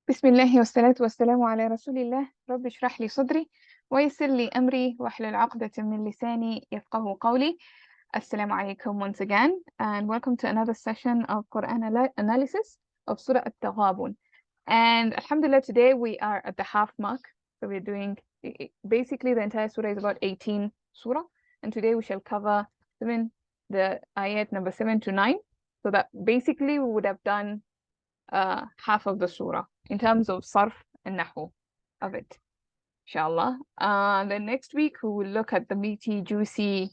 بسم الله والصلاة والسلام على رسول الله. رب اشرح لي صدري ويسر لي أمري واحلل عقدة من لساني يفقه قولي. Assalamu alaikum once again, and welcome to another session of Qur'an Analysis of Surah Attaghabun. And Alhamdulillah, today we are at the half mark. So we're doing, basically the entire surah is about 18 surah. And today we shall cover the ayat number 7 to 9. So that basically we would have done half of the surah in terms of Sarf and Nahw of it, inshallah. Then next week we will look at the meaty, juicy,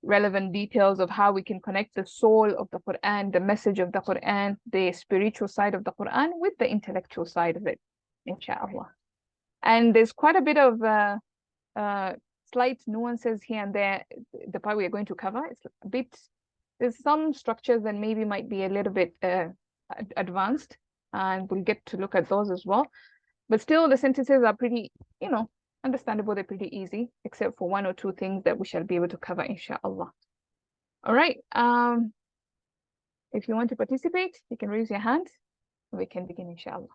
relevant details of how we can connect the soul of the Qur'an, the message of the Qur'an, the spiritual side of the Qur'an with the intellectual side of it, inshallah. And there's quite a bit of slight nuances here and there. The part we are going to cover is a bit, there's some structures that maybe might be a little bit advanced, and we'll get to look at those as well. But still, the sentences are pretty, understandable. They're pretty easy, except for one or two things that we shall be able to cover, inshallah. All right. If you want to participate, you can raise your hand. We can begin, inshallah.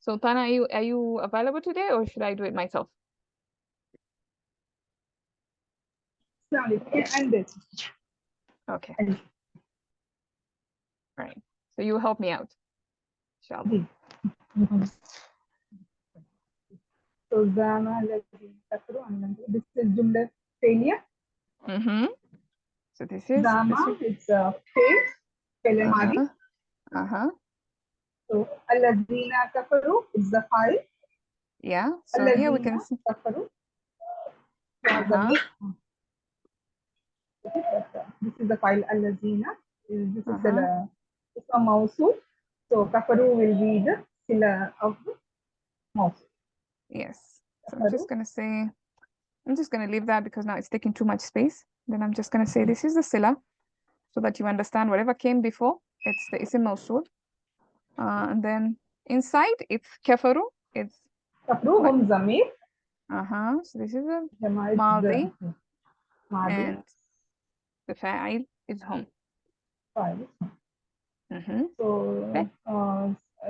Sultana, are you available today, or should I do it myself? Okay. All right. So you help me out, inshallah. So this is Jumla failure. So this is Zama, it's a face, Kalamadi. So Alladina Kafaru is the file. Yeah, so here we can see. Kafaru. This is the file Alladina. This is the Mausul. So Kafaru will be the sila of the Mausul. Yes. So I'm just gonna say, I'm just gonna leave that because now it's taking too much space. Then I'm just gonna say this is the sila, so that you understand whatever came before, it's the isim mawsul. And then inside it's kafaru, it's kafaru hum zamir. So this is a madi, and the fa'il is hum. So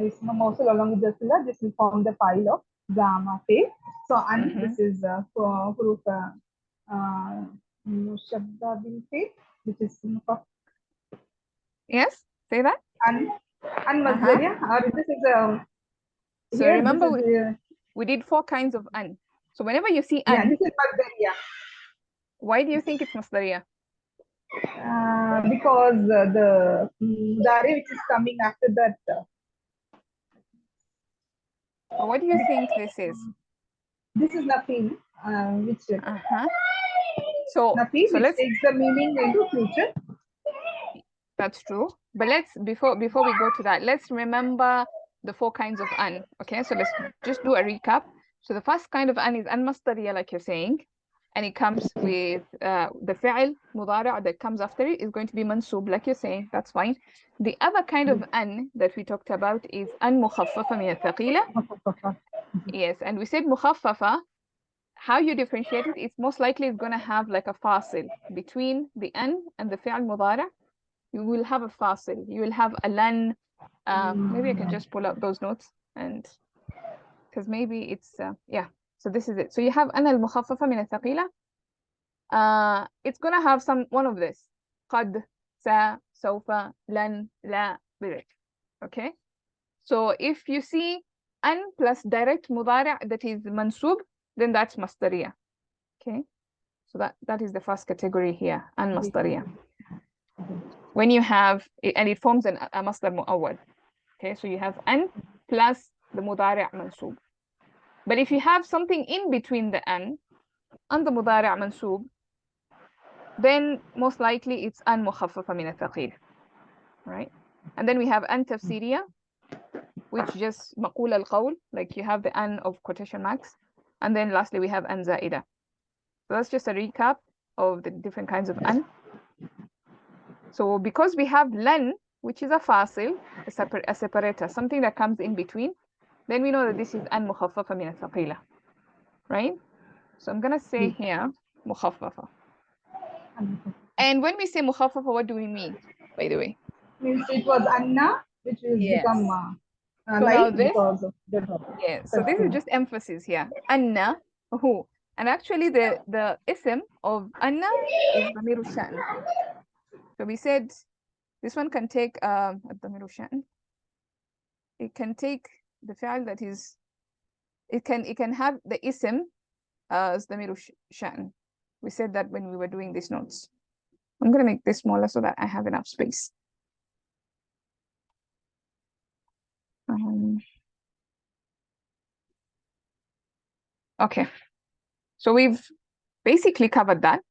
ism mawsul along with the sila, this will form the file of Zama fe. So and this is huruf mushabba bil fe, which is yes, say that. And masdariya, or this is so here, remember we did 4 kinds of an. So whenever you see an, this is masdariya. Why do you think it's masdariya? Because the mudari which is coming after that. What do you think this is? This is nafi, which so nafi, so which takes the meaning into future. That's true. But let's before we go to that, let's remember the 4 kinds of an. Okay, so let's just do a recap. So the first kind of an is an masdariya, like you're saying, and it comes with the fi'l mudari' that comes after it is going to be mansub, like you're saying. That's fine. The other kind of an that we talked about is an mukhaffafa min al-thaqila. Yes, and we said mukhaffafa. How you differentiate it? It's most likely it's going to have like a fasil between the an and the fi'l mudari'. You will have a fasil. You will have a lan. Maybe I can just pull out those notes, and because maybe it's yeah. So this is it. So you have ana al-mukhaffafa min al-thaqila. It's gonna have one of this. Qad, sa, sawfa, lan, la, birik. Okay. So if you see an plus direct mudari' that is mansub, then that's masdariya. Okay. So that is the first category here, an masdariya. When you have and it forms a masdar mu'awwal. Okay, so you have an plus the mudari' mansub. But if you have something in between the an and the mudari' mansub, then most likely it's an mukhaffafa min al-thaqil. Right? And then we have an tafsiriya, which just maqul al-qawl, like you have the an of quotation marks. And then lastly we have an za'ida. So that's just a recap of the different kinds of an. So because we have lan, which is a fasil, a separator, something that comes in between, then we know that this is an mukhaffafa min al-thaqila. Right? So I'm going to say here mukhaffafa. And when we say mukhaffafa, what do we mean, by the way? Means it was Anna, which has Yes. become So now light this, because of the drop. yes. So this is just emphasis here. Anna, who? And actually the ism of Anna is damiru sha'n. So we said this one can take damiru sha'n. It can take the fi'al that is, it can have the ism as damiru sha'n. We said that when we were doing these notes. I'm going to make this smaller so that I have enough space. Okay. So we've basically covered that.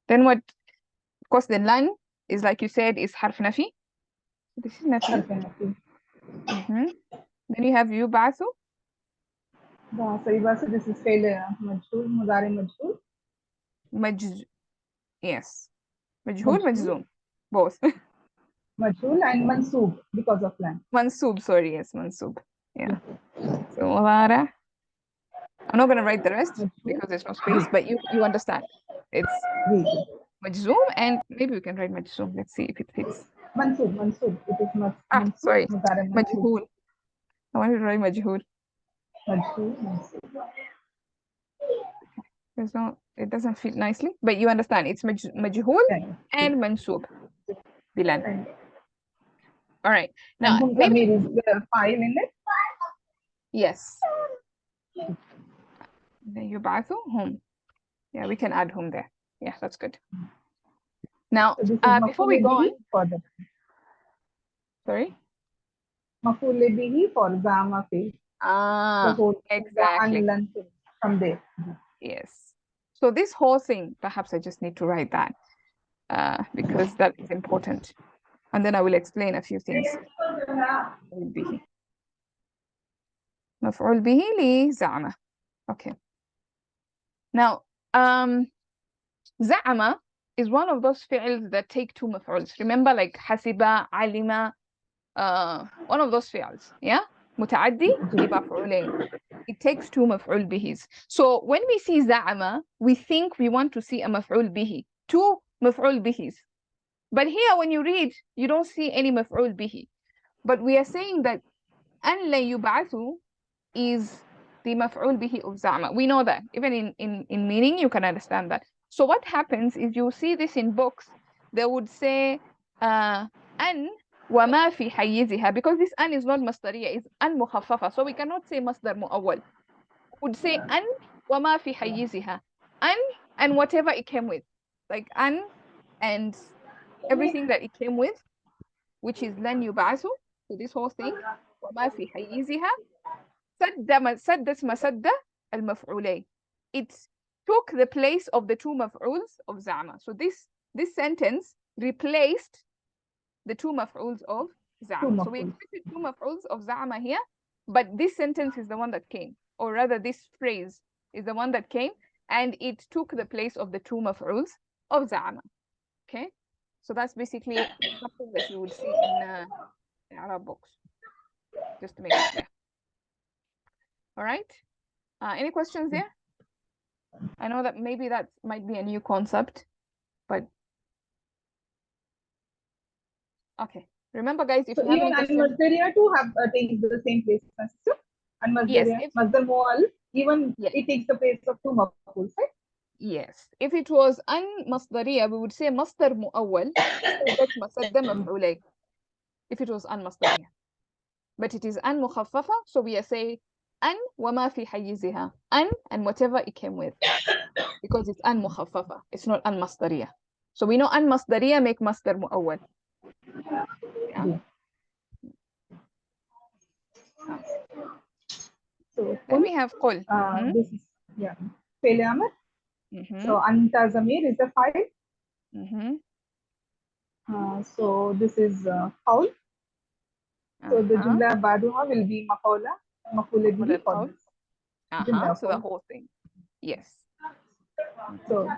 Then what, of course, the lan is, like you said, is harf nafi. This is nafi. Then you have yubathu. So this is fail majhul, mudari majhul. Yes. Majhul, majzoom. Both. Majhul and mansoob because of lan. Mansoob, sorry, yes, mansoob. Yeah. So mudara. I'm not going to write the rest because there's no space, but you understand. It's majzoom, and maybe we can write majzoom. Let's see if it fits. Mansoob. It is mansoob. Sorry. Majhul. I wanted to write majhul. There's no, it doesn't fit nicely, but you understand. It's majhul and mansoob. Bilan. All right. Now, maybe is the 5 in it. Yes. Then you bathu home. Yeah, we can add home there. Yeah, that's good. Now, before we go on, sorry. Maf'ul bihi for zama fi'l. Exactly. From there. Yes. So this whole thing, perhaps I just need to write that because that is important. And then I will explain a few things. مفعول به لزعم. Okay. Now, زعم is one of those fi'ls that take two maf'uls. Remember, like hasiba, alima, one of those fi'ls. Yeah? متعدي بمفعولين. It takes two maf'ul bihis. So when we see زعم, we think we want to see a maf'ul bihi. Two maf'ul bihis. But here when you read, you don't see any maf'ul bihi. But we are saying that أن لا يبعثوا is the maf'ul bihi of za'ma. We know that. Even in meaning, you can understand that. So what happens is you see this in books, they would say an wa ma fi hayyiziha, because this an is not masdariya, it's an mukhaffafa. So we cannot say masdar mu'awwal. We would say an wa ma fi hayyiziha. An and whatever it came with. Like an and everything that it came with, which is lan yub'asu. So this whole thing, wa ma fi hayyiziha. سدت مسد المفعولين. It took the place of the two maf'uls of زعم. So this sentence replaced the two maf'uls of زعم. So we expected two maf'uls of زعم here, but this sentence is the one that came, or rather this phrase is the one that came, and it took the place of the two maf'uls of زعم. Okay, so that's basically something that you would see in Arab books, just to make it clear. All right. Any questions there? I know that maybe that might be a new concept, but okay. Remember, guys, if you have any questions, Masdariya too have takes the same place. And Masdariya, yes, Masdar Mu'al, even it takes the place of two maf'uls, right? Yes. If it was an masdariya, we would say masdar mu'awwal. If it was an masdariya. But it is an mukhaffafa, so we are saying an wa ma fi hayyiziha. An and whatever it came with. Because it's an mukhaffafa. It's not an masdariya. So we know an masdariya make masdar mu'awwal. Yeah. So then we have qul. This is fail amr. So anta zamir is the file. So this is qawl. So the jumla baduha will be maqawla, maqula bihi for this. So the whole thing. Yes. So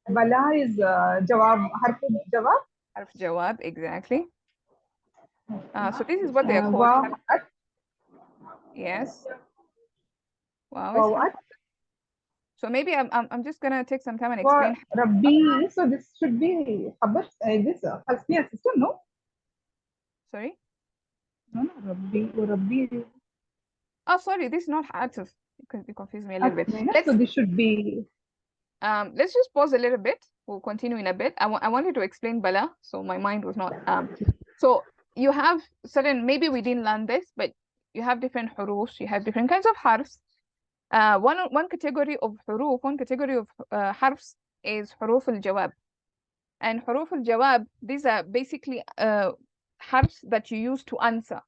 bala is jawab, harf jawab. Harf jawab, exactly. So this is what they are called. Yes. Wow. So maybe I'm just gonna take some time and explain. Rabbi, so this should be Khabar, this Hasbiya system, no? Sorry. No, Rabbi. Oh, sorry, this is not atuf. You confused me a little bit. So this should be. Let's just pause a little bit. We'll continue in a bit. I wanted to explain bala, so my mind was not. So you have certain, maybe we didn't learn this, but you have different hurufs, you have different kinds of harfs. One category of huruf, one category of harfs is huruf al-jawab. And huruf al-jawab, these are basically harfs that you use to answer.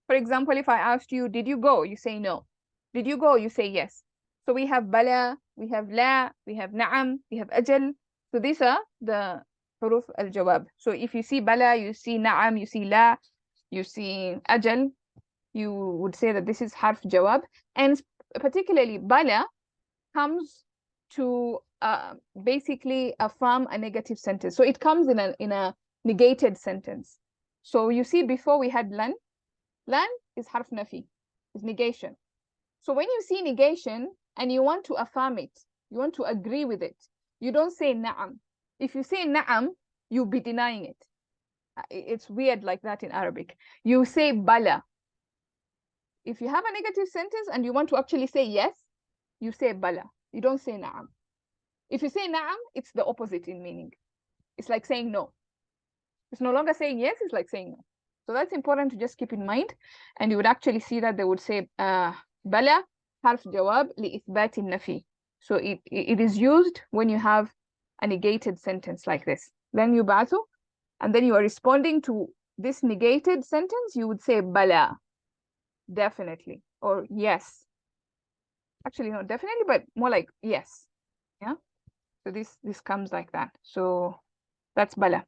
For example, if I asked you, did you go? You say no. Did you go? You say yes. So we have bala, we have la, we have na'am, we have ajal. So these are the huruf al-jawab. So if you see bala, you see na'am, you see la, you see ajal, you would say that this is harf jawab. And particularly bala comes to basically affirm a negative sentence. So it comes in a negated sentence. So you see before we had lan. Lan is harf nafi, is negation. So when you see negation and you want to affirm it, you want to agree with it, you don't say na'am. If you say na'am, you'll be denying it. It's weird like that in Arabic. You say bala. If you have a negative sentence and you want to actually say yes, you say bala. You don't say na'am. If you say na'am, it's the opposite in meaning. It's like saying no. It's no longer saying yes, it's like saying no. So that's important to just keep in mind. And you would actually see that they would say bala harf jawab li ithbat nafi. So it is used when you have a negated sentence like this. Then you batu, and then you are responding to this negated sentence, you would say bala, definitely, or yes. Actually, not definitely, but more like yes. Yeah. So this comes like that. So that's bala.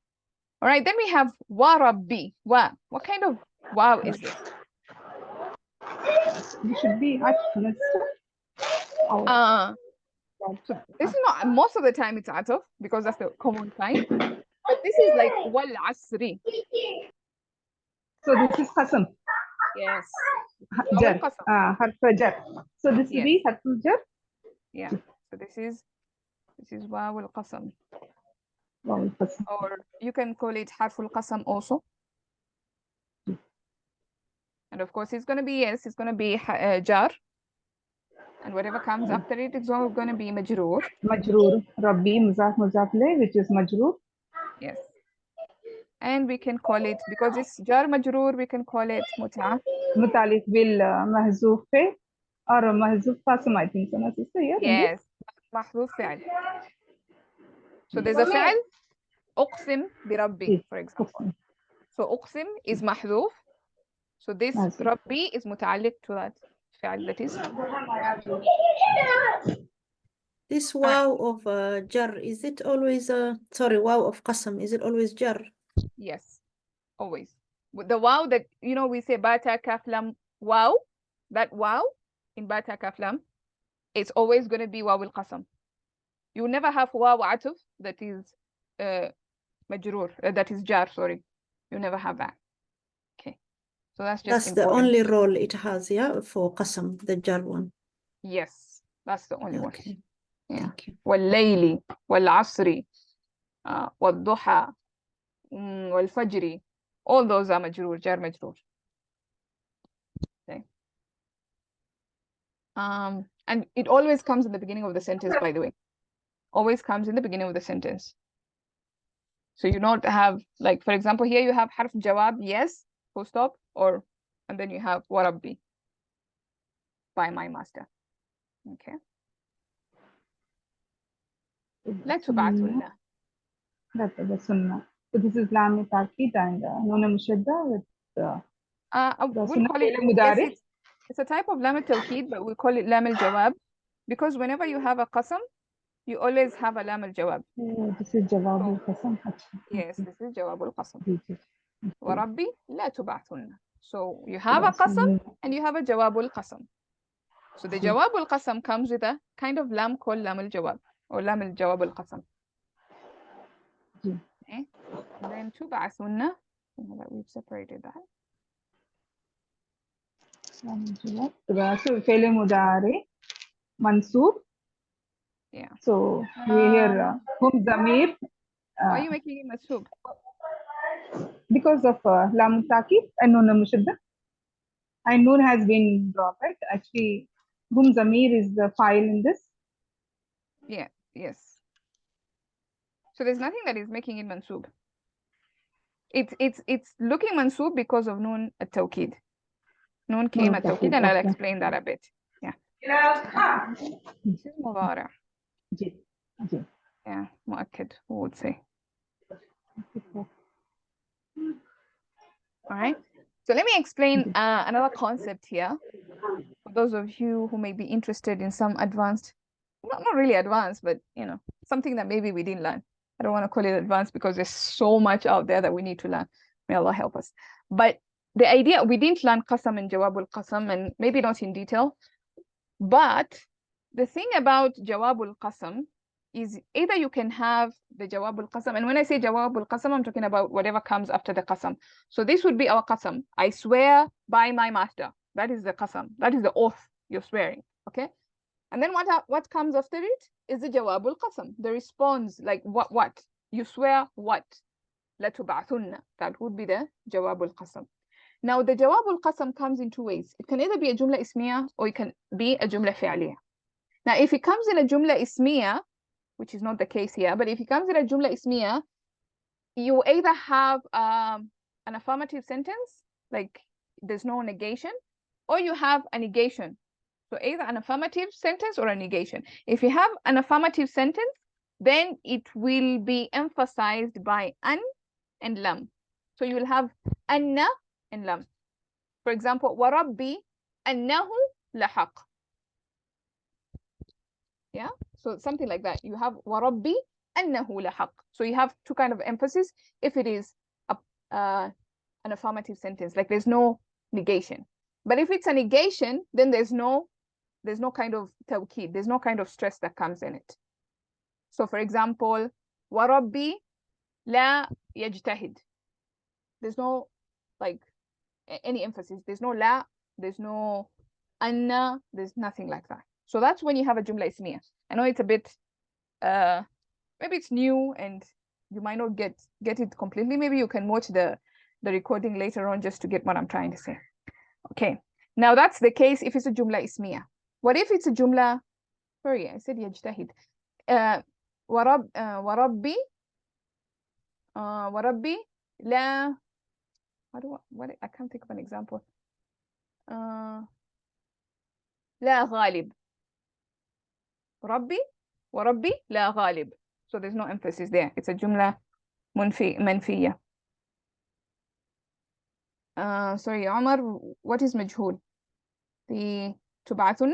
All right, then we have wa rabbi. Wa. What kind of wow is this? This should be atf. So this is not, most of the time it's ataf because that's the common kind. But this is like wal asri. So this is qasam. Yes. Jar. Harf jar. So this will be harf jar. Yeah. So this is waw al qasam. Or you can call it harf al qasam also. And of course, it's going to be, yes, it's going to be jar. And whatever comes after it is all going to be majroor. Majroor. Rabbi, muzaf, muzafle, which is majroor. Yes. And we can call it, because it's jar majroor, we can call it muta. Mutalik bil mahzoof or mahzoof qasam, I think. So, sister, here. Yes. Mahdhuf fi'al. So there's a fi'al, uqsim bi rabbi, for example. So uqsim is mahdhuf. So this rabbi is muta'alliq to that fi'al, that is. This wow of jar, is it always sorry, wow of qasam, is it always jar? Yes, always. The wow that, you know, we say bata kaflam wow, that wow in bata kaflam, it's always going to be wow al-qasam. You will never have wow atuf that is majroor, that is jar, sorry. You never have that. Okay. So that's just That's the only role it has, yeah, for qasam, the jar one. Yes, that's the only one. Yeah. Thank you. والليل والعصر والضحى والفجر, all those are majroor, jar majroor. Okay. And it always comes in the beginning of the sentence, by the way. Always comes in the beginning of the sentence. So you don't have, like, for example, here you have harf jawab, yes, full stop, or, and then you have wa rabbi, by my master. Okay. La tub'athunna. That's sunnah. So this is lam ta'kid and nuna mushadda with we'll call it, yes, it's a type of lam al-tawkid, but we call it lam al-jawab, because whenever you have a qasam, you always have a lam al-jawab. This is jawab al-qasam. Yes, this is jawab al-qasam. Wa rabbi la tub'athunna. So you have a qasam and you have a jawab al-qasam. So the jawab al-qasam comes with a kind of lam called lam al-jawab or lam al-jawab al-qasam. Okay. And then tub'athunna, that we've separated that. So fi'l mudari mansoob Yeah. So we hear hum zamir Why are you making it masub? because of lam takif and nun mushadda. And nun has been dropped. Right? Actually, hum zamir is the file in this. Yeah. Yes. So there's nothing that is making it mansub. It's looking mansub because of nun at-tawkid. Nun came at-tawkid, and I'll explain that a bit. Yeah. This is mudara. Yeah, mu'akkad, who would say. All right. So let me explain another concept here for those of you who may be interested in some advanced, not really advanced, but something that maybe we didn't learn. I don't want to call it advanced because there's so much out there that we need to learn. May Allah help us. But the idea, we didn't learn qasam and jawabul qasam, and maybe not in detail. But the thing about jawabul qasam is either you can have the jawabul qasam, and when I say jawabul qasam, I'm talking about whatever comes after the qasam. So this would be our qasam. I swear by my master. That is the qasam. That is the oath you're swearing. Okay. And then what comes after it is the jawabul qasam, the response, like what? You swear what? لَتُبْعَثُنَّ. That would be the jawabul qasam. Now the jawabul qasam comes in two ways. It can either be a jumla ismiya or it can be a jumla fi'liya. Now if it comes in a jumla ismiya, which is not the case here, but if it comes in a jumla ismiya, you either have an affirmative sentence, like there's no negation, or you have a negation. So either an affirmative sentence or a negation. If you have an affirmative sentence, then it will be emphasized by an and lam. So you will have anna and lam. For example, وَرَبِّي أَنَّهُ لَحَقٌ. Yeah, so something like that. You have وَرَبِّي أَنَّهُ لَحَقٌ. So you have two kind of emphasis if it is an affirmative sentence, like there's no negation. But if it's a negation, then there's no kind of tawkid, there's no kind of stress that comes in it. So for example, وَرَبِّي لَا يَجْتَهِدْ. There's no like any emphasis. There's no la, there's no anna, there's nothing like that. So that's when you have a jumla ismiya. I know it's a bit, maybe it's new and you might not get it completely. Maybe you can watch the recording later on just to get what I'm trying to say. Okay, now that's the case if it's a jumla ismiya. What if it's a jumla, sorry, I said yajtahid. وربي لا, I can't think of an example. لا غالب. وربي لا غالب. So there's no emphasis there. It's a jumla منفية. Sorry, Omar, what is majhul? The تبعثن?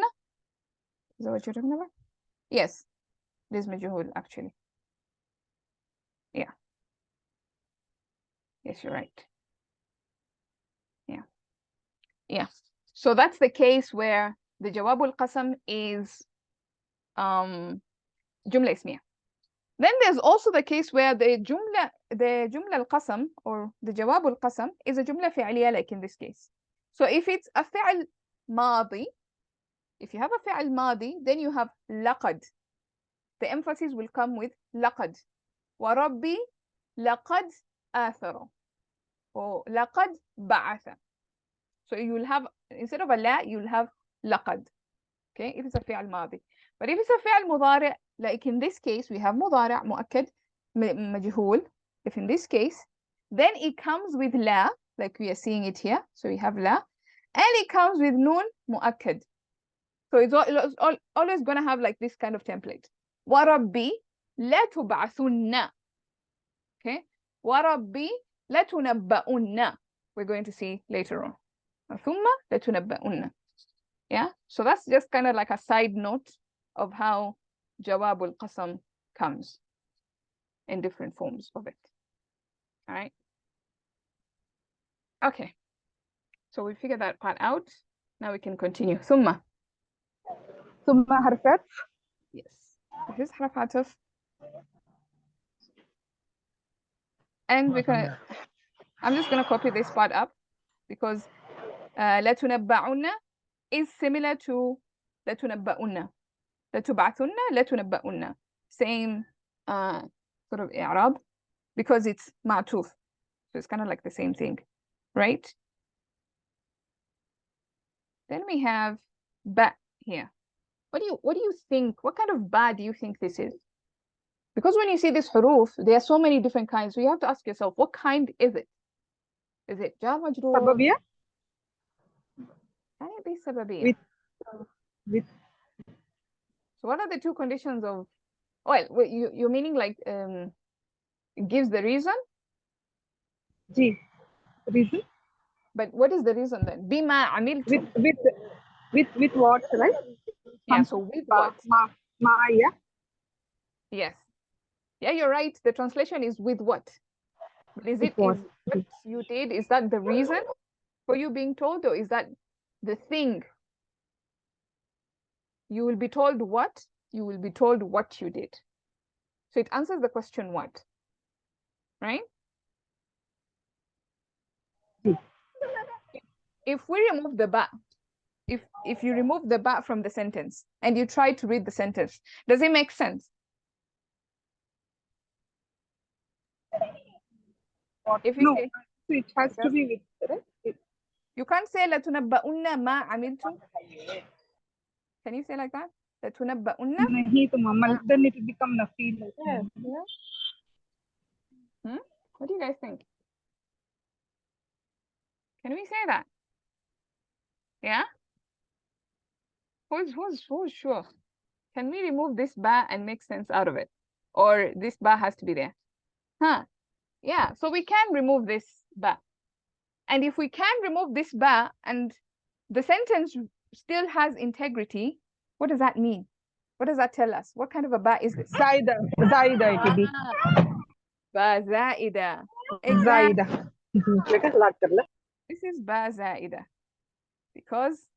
Is that what you're talking about? Yes, this is majhul actually. Yeah. Yes, you're right. Yeah. So that's the case where the jawabul qasam is jumla ismiya. Then there's also the case where the jumla al-qasam or the jawabul qasam is a jumla fi'liya, like in this case. So if it's a fi'l madi, if you have a fi'l madi, then you have laqad. The emphasis will come with laqad. وَرَبِّي لَقَدْ آثَرَ or لَقَدْ بَعَثَ. So you will have, instead of a la, you will have laqad. Okay, if it's a fi'al madi. But if it's a fi'al mudari', like in this case, we have mudari' mu'akkad, majhul. If in this case, then it comes with la, like we are seeing it here. So we have la, and it comes with nun mu'akkad. So it's always going to have like this kind of template. وَرَبِّي لَتُبْعَثُنَّ. Okay, وَرَبِّي لَتُنَبَّؤُنَّ. We're going to see later on. ثُمَّ لَتُنَبَّؤُنَّ. Yeah, so that's just kind of like a side note of how jawabul qasam comes in different forms of it. All right. Okay. So we figured that part out. Now we can continue. ثم حرف عطف. Yes. This is حرف عطف. And I'm just gonna copy this part up because لَتُنَبَّعُنَّ is similar to لَتُنَبَّؤُنَّ. لتبعثن لتنبؤن. Same sort of i'rab because it's ma'tuf. So it's kind of like the same thing, right? Then we have ba here. What do you think? What kind of ba do you think this is? Because when you see this huruf, there are so many different kinds. So you have to ask yourself, what kind is it? Is it jar majroor? Sababiyya? Can it be sababiyya? With So what are the two conditions of, well, you're meaning like it gives the reason? G. Reason? But what is the reason then? Bima amiltum. With what, right? Yeah, so with what? Maya. Yes. Yeah, you're right. The translation is with what? But is it what? is what you did? Is that the reason for you being told, or is that the thing? You will be told what? You will be told what you did. So it answers the question what? Right? If we remove the ba, if you remove the ba from the sentence and you try to read the sentence, does it make sense? If you No, say, so it has to be with, right? You can't say لَتُنَبَّؤُنَّ مَا عَمِلْتُمْ. Can you say like that? لَتُنَبَّؤُنَّ? Nahi to mama, then it will become nafi. Yes. Yeah. What do you guys think? Can we say that? Yeah? Who's sure? Can we remove this ba and make sense out of it? Or this ba has to be there? Huh? Yeah, so we can remove this ba. And if we can remove this ba and the sentence still has integrity, what does that mean? What does that tell us? What kind of a ba is this? Zaida it will be. Ba zaida. Exactly. Zaida. This is ba zaida. Because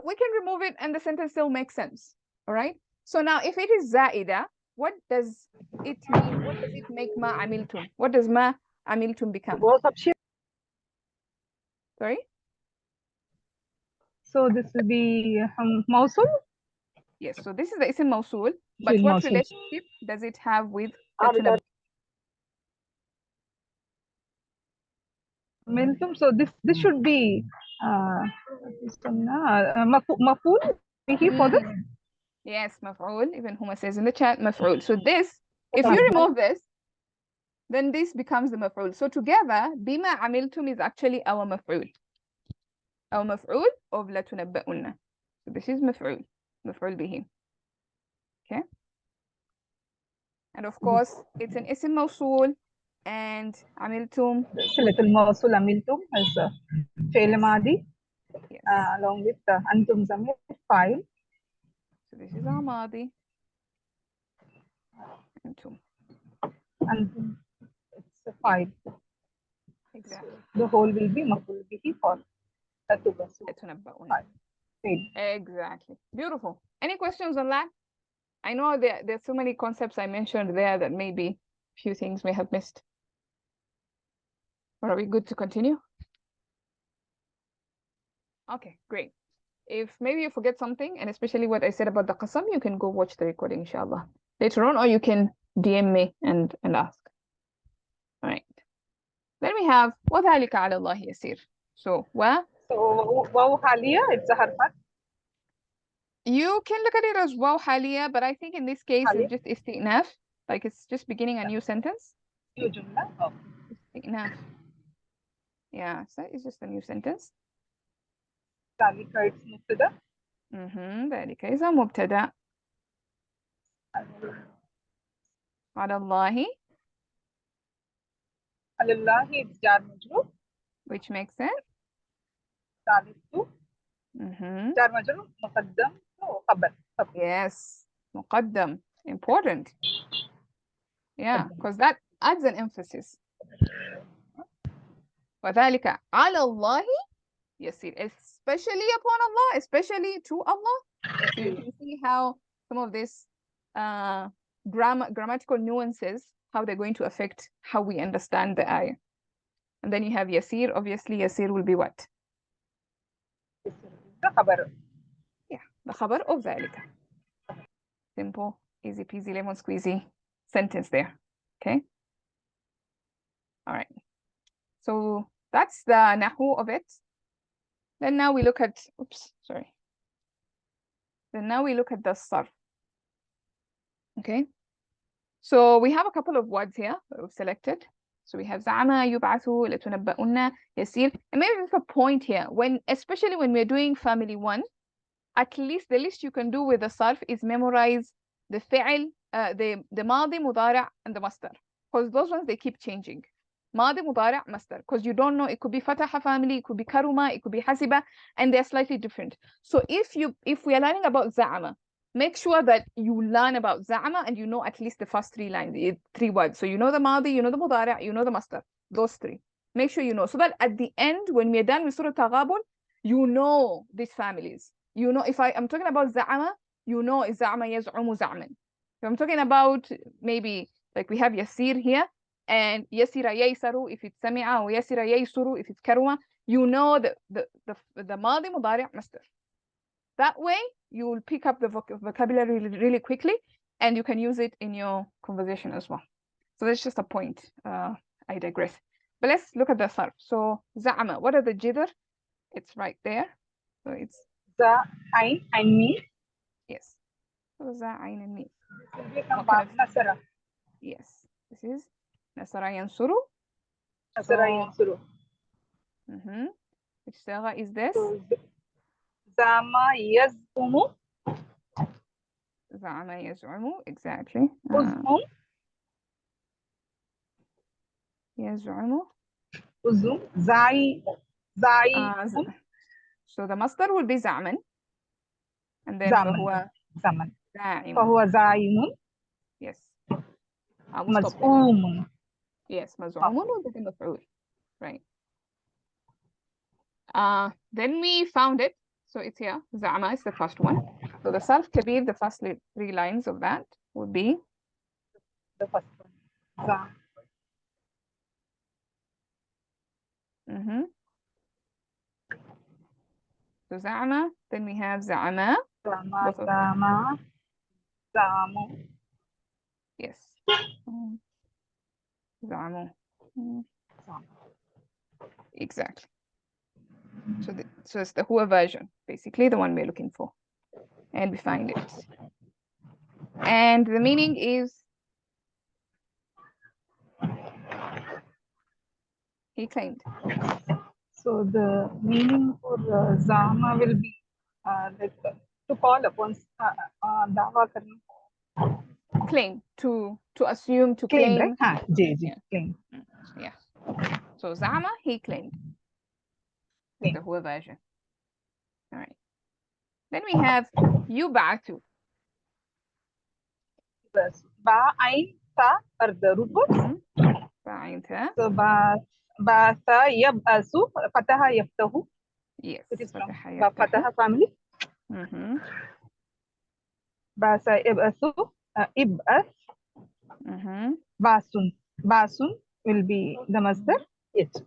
we can remove it and the sentence still makes sense. All right. So now if it is zaida, what does it mean? What does it make ma amiltum? What does ma amiltum become? Sorry? So this will be mausul? Yes, so this is the ism mawsul, but what relationship does it have with the Momentum. So this should be maful for this. Yes, maf'ul. Even Huma says in the chat, maf'ul. So this, if you remove this, then this becomes the maf'ul. So together, bima amiltum is actually our maf'ul. Our maf'ul of latunabba'unna. So this is maf'ul bihi. Okay. And of course, it's an ism mawsul and amiltum. Little mawsul amiltum as a fi'l madi along with antum zamir file. So this is our madi. Antum. Antum, it's a file. Exactly. The whole will be maf'ul bihi for latunabba'unna. Exactly. Beautiful. Any questions on that? I know there's so many concepts I mentioned there that maybe a few things may have missed. But are we good to continue? Okay, great. If maybe you forget something, and especially what I said about the qasam, you can go watch the recording, inshallah, later on, or you can DM me and ask. All right. Then we have وَذَلِكَ عَلَى اللَّهِ يَسِيرٌ. So waw haliya, it's a harfat. You can look at it as waw haliya, but I think in this case it's just isti'naf, like it's just beginning a new sentence. New jumla. Isti'naf. Yeah, so it's just a new sentence. ذلك it's mubtada. ذلك is a mubtada. على الله. على الله it's jar majroor. Which makes sense. ثالث. jar majroor muqaddam khabar. Yes, muqaddam. Important. Yeah, because that adds an emphasis. وذلك على الله يسير, especially upon Allah, especially to Allah. So you can see how some of these grammatical nuances, how they're going to affect how we understand the ayah. And then you have yasir. Obviously, yasir will be what? The khabar. Yeah, the khabar of ذلك. Simple, easy peasy, lemon squeezy sentence there. Okay. All right. So that's the Nahw of it. Then now we look at, oops, sorry. Then now we look at the Sarf. Okay. So we have a couple of words here that we've selected. So we have زعم يبعث لتنبؤن يسير. And maybe there's a point here, especially when we're doing family one, at least the least you can do with the Sarf is memorize the فعل, the ماضي مضارع and the masdar. Because those ones, they keep changing. ماضي مضارع masdar. Because you don't know, it could be فتح family, it could be كرمة, it could be حسبة, and they're slightly different. So if we are learning about زعم, make sure that you learn about زعم and you know at least the first 3 lines, 3 words. So you know the ماضي, you know the مضارع, you know the masdar. Those 3. Make sure you know. So that at the end, when we're done with Surah Attaghabun, you know these families. You know, if I'm talking about زعم, you know it's زعم يزعم زعما. If I'm talking about maybe like we have يسير here, and يسر ييسر if it's سمع, or يسر ييسر if it's كرمة, you know the ماضي مضارع masdar. That way you will pick up the vocabulary really quickly, and you can use it in your conversation as well. So that's just a point. I digress. But let's look at the Sarf. So زعم, what are the jidr? It's right there. So it's the, I, and me. yes. So za, ayn, and mim. Nasara. Yes. This is Nasara yansuru. Nasara yansuru. Which saga is this? So, Zama yaz'umu. Za'ama yaz'umu. Exactly. Uz'um. Yaz'umu. Uz'um. Za'i. So the masdar will be za'man. And then Zaman. Zaman. فهو زعيم. Yes. مزعوم. Yes, مزعوم will be the maf'ul. Right. Then we found it. So it's here. زعما is the first one. So the Sarf Kabir, the first 3 lines of that would be the first one. So زعما, then we have زعما. زعما. زعمو. Yes. زعمو. Exactly. So it's the Hua version, basically the one we're looking for. And we find it. And the meaning is he claimed. So the meaning for Zama will be like to call upon dawa karna. Claim, to assume, to claim. Right? Yeah. Claim. Yeah. So Zama, he claimed. The Hua version. All right. Then we have Yub'atu. Ba'ain ta are the root words. Ba'ain ta. So ba'atha yab'asu, fataha yaftahu. Yes. It is from fataha family. Ba'asa yab'asu, ib'ath. Ba'sun will be the masdar. It.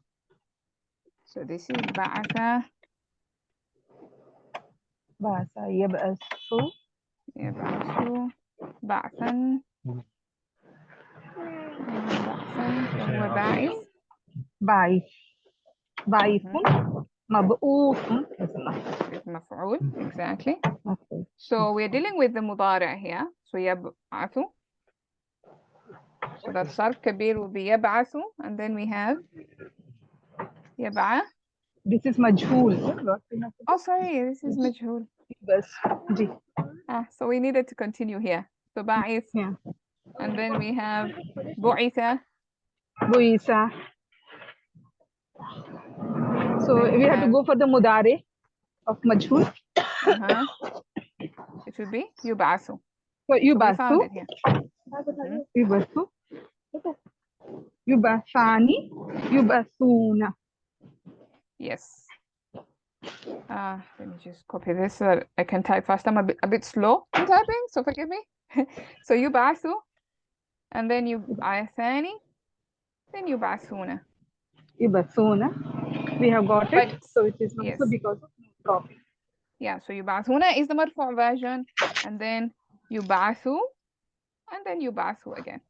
So this is ba'atha. Ba'asa yab'asu. يبعث بعثا. فهو باعث. باعث. مبعوث. مفعول. Exactly. Okay. So we're dealing with the مضارع here. So يبعث. So that Sarf Kabir will be يبعث, and then we have يبعث. This is majhul. Oh, sorry, this is majhul. So we needed to continue here. So ba'ith. Yeah. And then we have bu'itha. Bu'itha. So we have to go for the mudare of majhul. It would be yub'athu. So yub'athu. Yub'athu. Yub'athani. Yub'athuna. Yes. Let me just copy this so that I can type fast. I'm a bit slow in typing, so forgive me. So yub'athu, and then yub'athani, then yub'athuna. Yub'athuna. We have got it. So it is also because of copy. Yeah, so yub'athuna is the marfu' version, and then يبعثوا, and then يبعثوا again.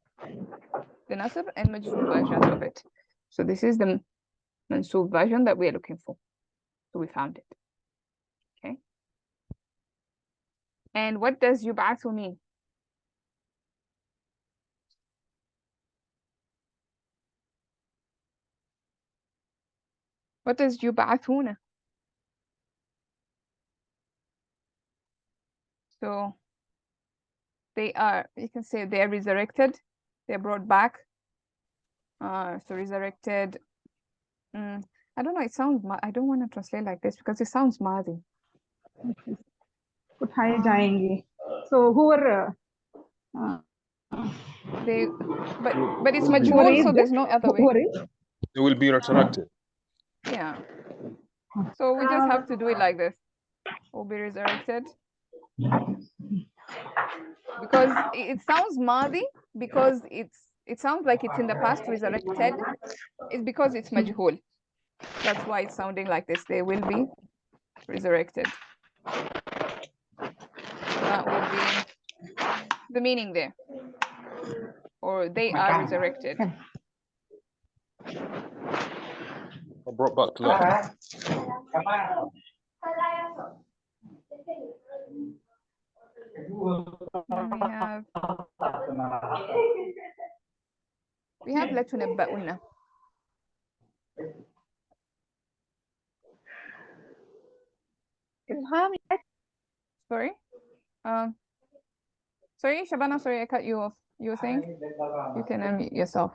The nasab and majzum versions of it. So this is the mansub version that we are looking for. So we found it. Okay. And what does يبعثوا mean? What does يبعثون? So they are, you can say they are resurrected, they're brought back. So resurrected. I don't know, it sounds, I don't want to translate like this because it sounds madi. उठाए जाएंगे. So who were They, but it's Will be majhul, so raised? there's no other Who were way. raised? They will be resurrected. Yeah. So we just have to do it like this. Will be resurrected. Because it sounds madi, because it sounds like it's in the past, resurrected. It's because it's majhul. That's why it's sounding like this. They will be resurrected. That will be the meaning there. Or they are resurrected. Or brought back to life. And we have لَتُنَبَّؤُنَّ. Sorry? Sorry, Shabana, sorry, I cut you off. You were saying? You can unmute yourself.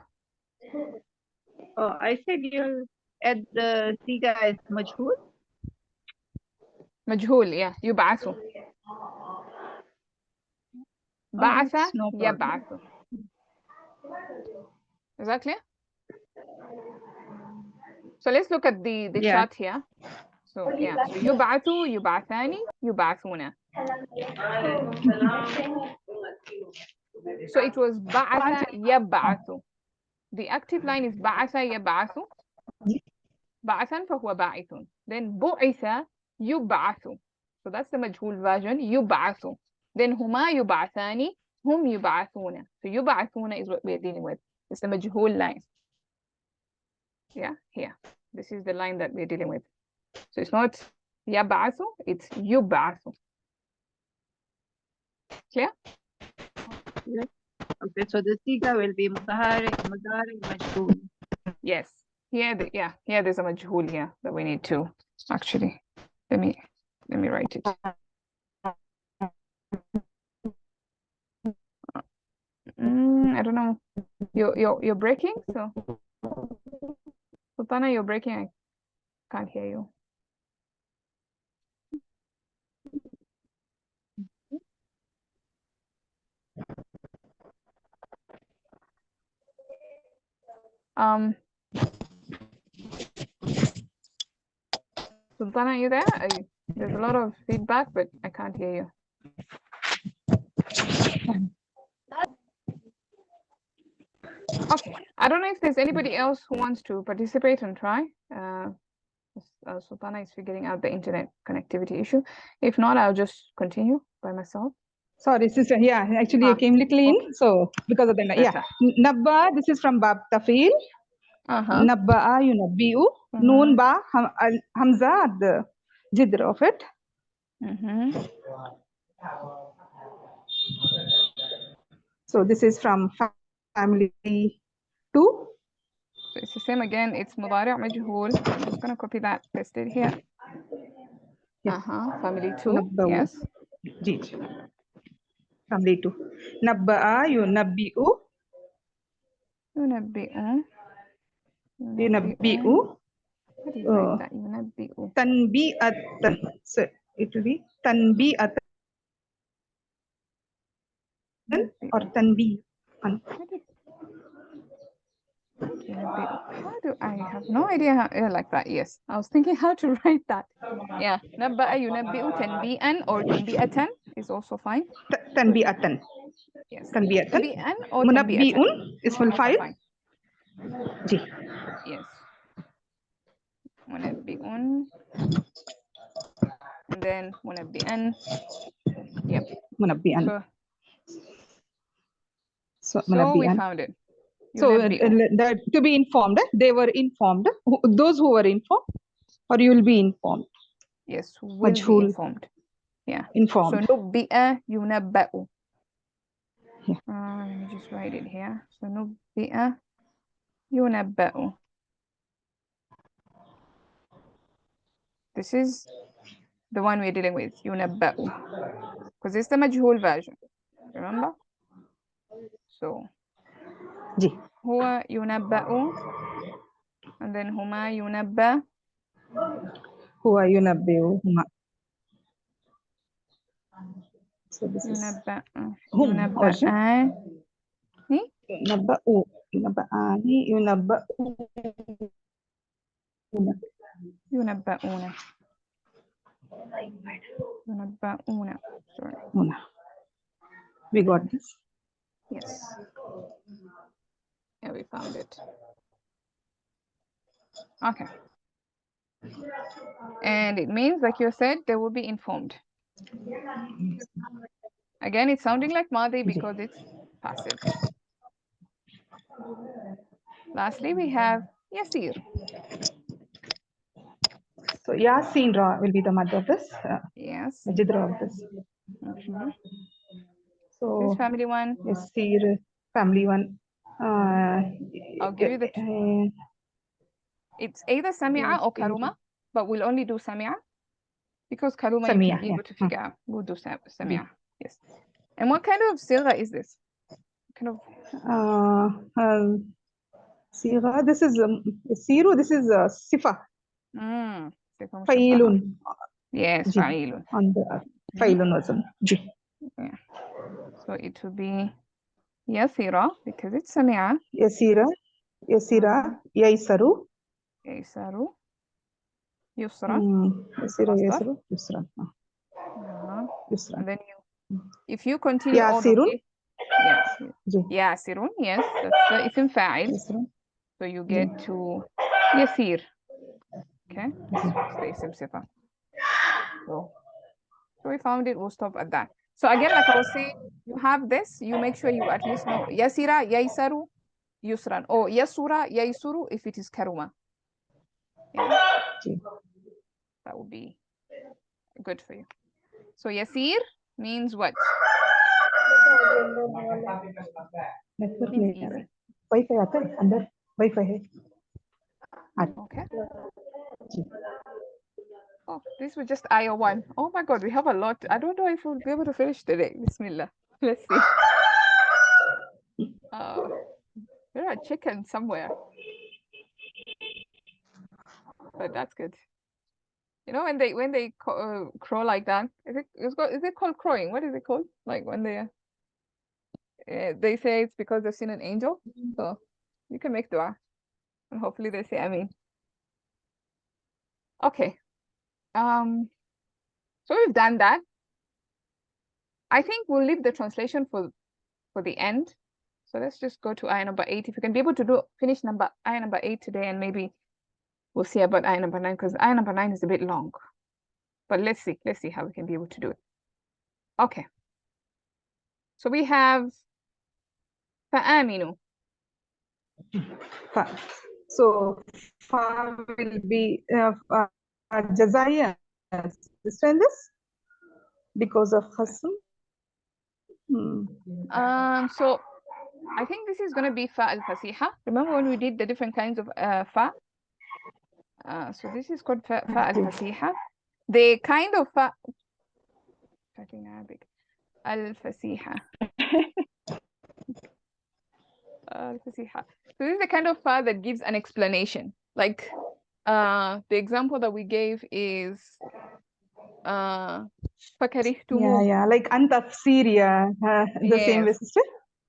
Oh, I said you'll add the siga as majhul. مجهول, yeah. يبعث. بعث that's no problem. يبعث. Is that clear? So let's look at the Yeah. chart here. So yeah, so يبعث, يبعثان, يبعثون. So it was بعث يبعث. The active line is بعث يبعث. بعثا فهو باعث. Then بعث يبعث. So that's the مجهول version. يبعث. Then هما يبعثان, هم يبعثون. So يبعثون is what we're dealing with. It's the مجهول line. Yeah, here. This is the line that we're dealing with. So it's not يبعث, it's يبعث. Clear? Okay, so the siga will be mudari majhul. Yes. Here, here there's a majhul here that we need to actually. Let me write it. I don't know. You're breaking, so Sultana, you're breaking. I can't hear you. Sultana, are you there? There's a lot of feedback, but I can't hear you. Okay, I don't know if there's anybody else who wants to participate and try. Sultana is figuring out the internet connectivity issue. If not, I'll just continue by myself. Sorry, sister. Yeah, actually I came little in, so because of the yeah. Nabba, this is from Bab Tafil. Nabba'a yunabbi'u. Noon ba hamza at the jidr of it. So this is from family 2. So it's the same again. It's mudari' majhul. I'm just going to copy that, paste it here. Family 2. Nabba'u. Yes. Family 2. Nabba'a yunabbi'u. Yunabbi'u. Yunabbi'u. How do you write that? Yunabbi'u. Tanbi'atan. So it will be tanbi'atan or tanbi'an. How do I have no idea how like that? Yes, I was thinking how to write that. Yeah, nabba'a yunabbi'u tanbi'an or tanbi'atan is also fine. Tanbi'atan. Yes. Tanbi'atan. Tanbi'an or Munabbi'un is full file. Ji. Yes. Munabbi'un. And then munabbi'an. Yep. Munabbi'an. So So we found it. So that to be informed, they were informed. Those who were informed, or you will be informed. Yes, will be informed. Yeah. Informed. So nubbi'a yunabba'u. Yeah. Let me just write it here. So nubbi'a yunabba'u. This is the one we're dealing with, yunabba'u. Because it's the majhul version. Remember? So huwa yunabba'u, and then huma yunabba. Huwa yunabbi'u huma. So this is yunabba'ani. Yunabba'u. Yunabba'ani. Yunabba'una. Yunabba'una. Sorry. We got this. Yes. Yeah, we found it. Okay. And it means, like you said, they will be informed. Again, it's sounding like Madi because it's passive. Lastly, we have Yasir. So Yasin Ra will be the mother of this. Yes. Majid Ra of this. So this family one. Yasir, family one. I'll give you the it's either Sami'a or Karuma, but we'll only do Sami'a because Karuma you can be able to figure out. We'll do Sami'a. Yes. And what kind of Sirah is this? Kind of Sirah, this is Siru, this is Sifa. Fa'ilun. Yes, Fa'ilun. On the Fa'ilun wasn't. Yeah. So it will be Yasira because it's Sami'a. Yasira, Yaisaru. Yaisaru. Yusra. Yasira, Yaisaru, Yusra. And then if you continue Yasirun. Yasirun, yes, that's the ism fa'il. So you get to Yasir. Okay, it's the ism sifa. So we found it, we'll stop at that. So again, like I was saying, you have this, you make sure you at least know Yasira, Yaisaru, Yusran, or Yasura, Yaisuru if it is Karuma. Yeah. That would be good for you. So Yasir means what? Means easy. Okay. Oh, this was just Ayah 1. Oh my God, we have a lot. I don't know if we'll be able to finish today. Bismillah. Let's see. There are chickens somewhere. But that's good. You know, when they crow like that, is it called crowing? What is it called? Like when they say it's because they've seen an angel. So you can make dua, and hopefully they say Ameen. Okay. So we've done that. I think we'll leave the translation for the end. So let's just go to ayah number 8. If you can be able to finish ayah number 8 today, and maybe we'll see about ayah number 9 because ayah number 9 is a bit long. But let's see how we can be able to do it. Okay. So we have فَآمِنُوا. So fa will be Jazaya. Understand this? Because of Khasm. So I think this is going to be fa al-fasiha. Remember when we did the different kinds of fa? So this is called fa al-fasiha. The kind of fa, I think Arabic, al-fasiha. Al-fasiha. So this is the kind of fa that gives an explanation. Like the example that we gave is فَكَرِهْتُمُوهُ. Yeah, like Antafsiriya, the same way, sister?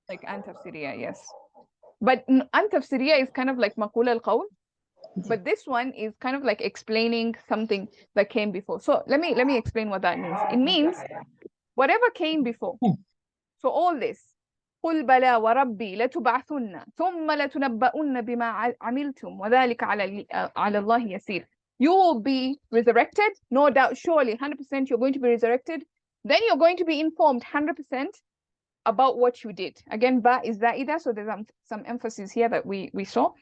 Like Antafsiriya, yes. But Antafsiriya is kind of like Maqul al-Qawl. But this one is kind of like explaining something that came before. So let me explain what that means. It means whatever came before. So all this. قُلْ بَلَا وَرَبِّي لَتُبْعَثُنَّ ثُمَّ لَتُنَبَّؤُنَّ بِمَا عَمِلْتُمْ وَذَلِكَ عَلَى اللَّهِ يَسِيرٌ. You will be resurrected, no doubt, surely, 100% you're going to be resurrected. Then you're going to be informed 100%. about what you did. Again, ba is zaida, so there's some emphasis here that we saw.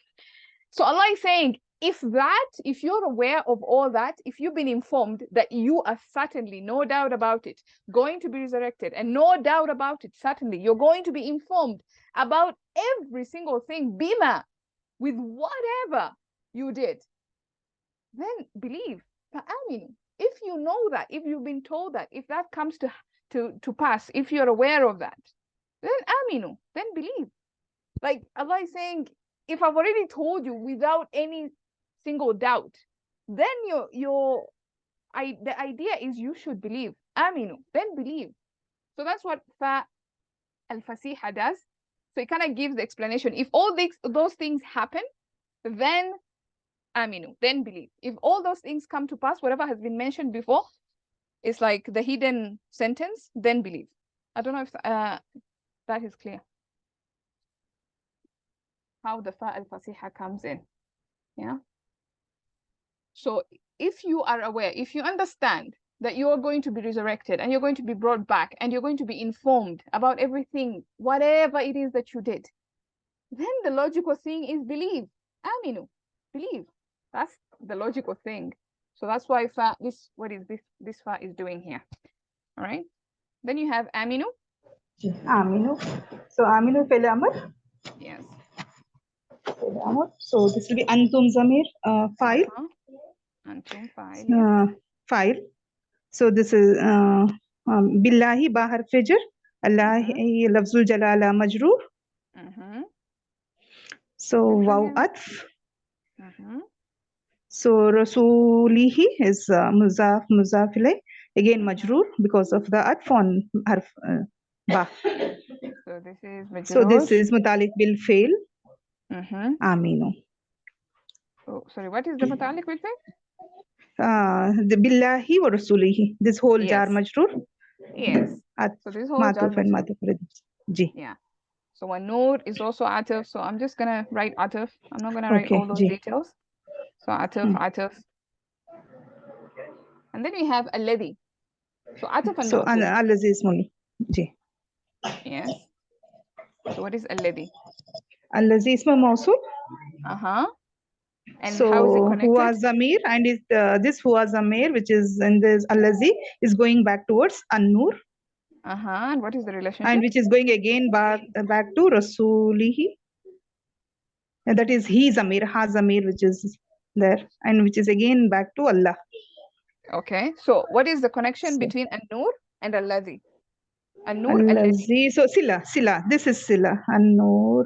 So Allah is saying, if you're aware of all that, if you've been informed that you are certainly, no doubt about it, going to be resurrected, and no doubt about it, certainly, you're going to be informed about every single thing, bima, with whatever you did, then believe. فآمنوا. If you know that, if you've been told that, if that comes to pass, if you're aware of that, then aminu, then believe. Like Allah is saying, if I've already told you without any single doubt, then the idea is you should believe. Aminu, then believe. So that's what fa al-fasiha does. So it kind of gives the explanation. If all those things happen, then aminu, then believe. If all those things come to pass, whatever has been mentioned before, it's like the hidden sentence, then believe. I don't know if that is clear. How the fa al-fasiha comes in. Yeah. So if you are aware, if you understand that you are going to be resurrected and you're going to be brought back and you're going to be informed about everything, whatever it is that you did, then the logical thing is believe. Aminu, believe. That's the logical thing. So that's why fa, what is this fa is doing here. All right. Then you have aminu. Aminu. So aminu fil amr. Yes. So this will be antum zamir file. Antum file. Yes. File. So this is billahi bahar fijr. Allahi lafzul jalala majroor. So waw atf. So rasulihi is muzaf ilay. Again majroor because of the atf on harf ba. So this is majroor. So this is mutalik bil fail. Aminu. Oh, sorry, what is the mutalik bil fail? The billahi wa rasulihi. This whole jar majroor. Yes. So this whole jar majroor. Yeah. So one nur is also ataf. So I'm just gonna write ataf. I'm not gonna write all those details. So ataf. And then we have alladhi. So ataf and so alladhi is muli. Yes. So what is alladhi? Alladhi is mawsul. And so how is it connected? Huwa zamir, and this huwa zamir, which is in this alladhi, is going back towards an-nur. And what is the relationship? And which is going again back to rasulihi. And that is he zamir, ha zamir, which is there, and which is again back to Allah. Okay. So what is the connection between an-nur and alladhi? An-nur, alladhi. So sila. This is sila. An-nur.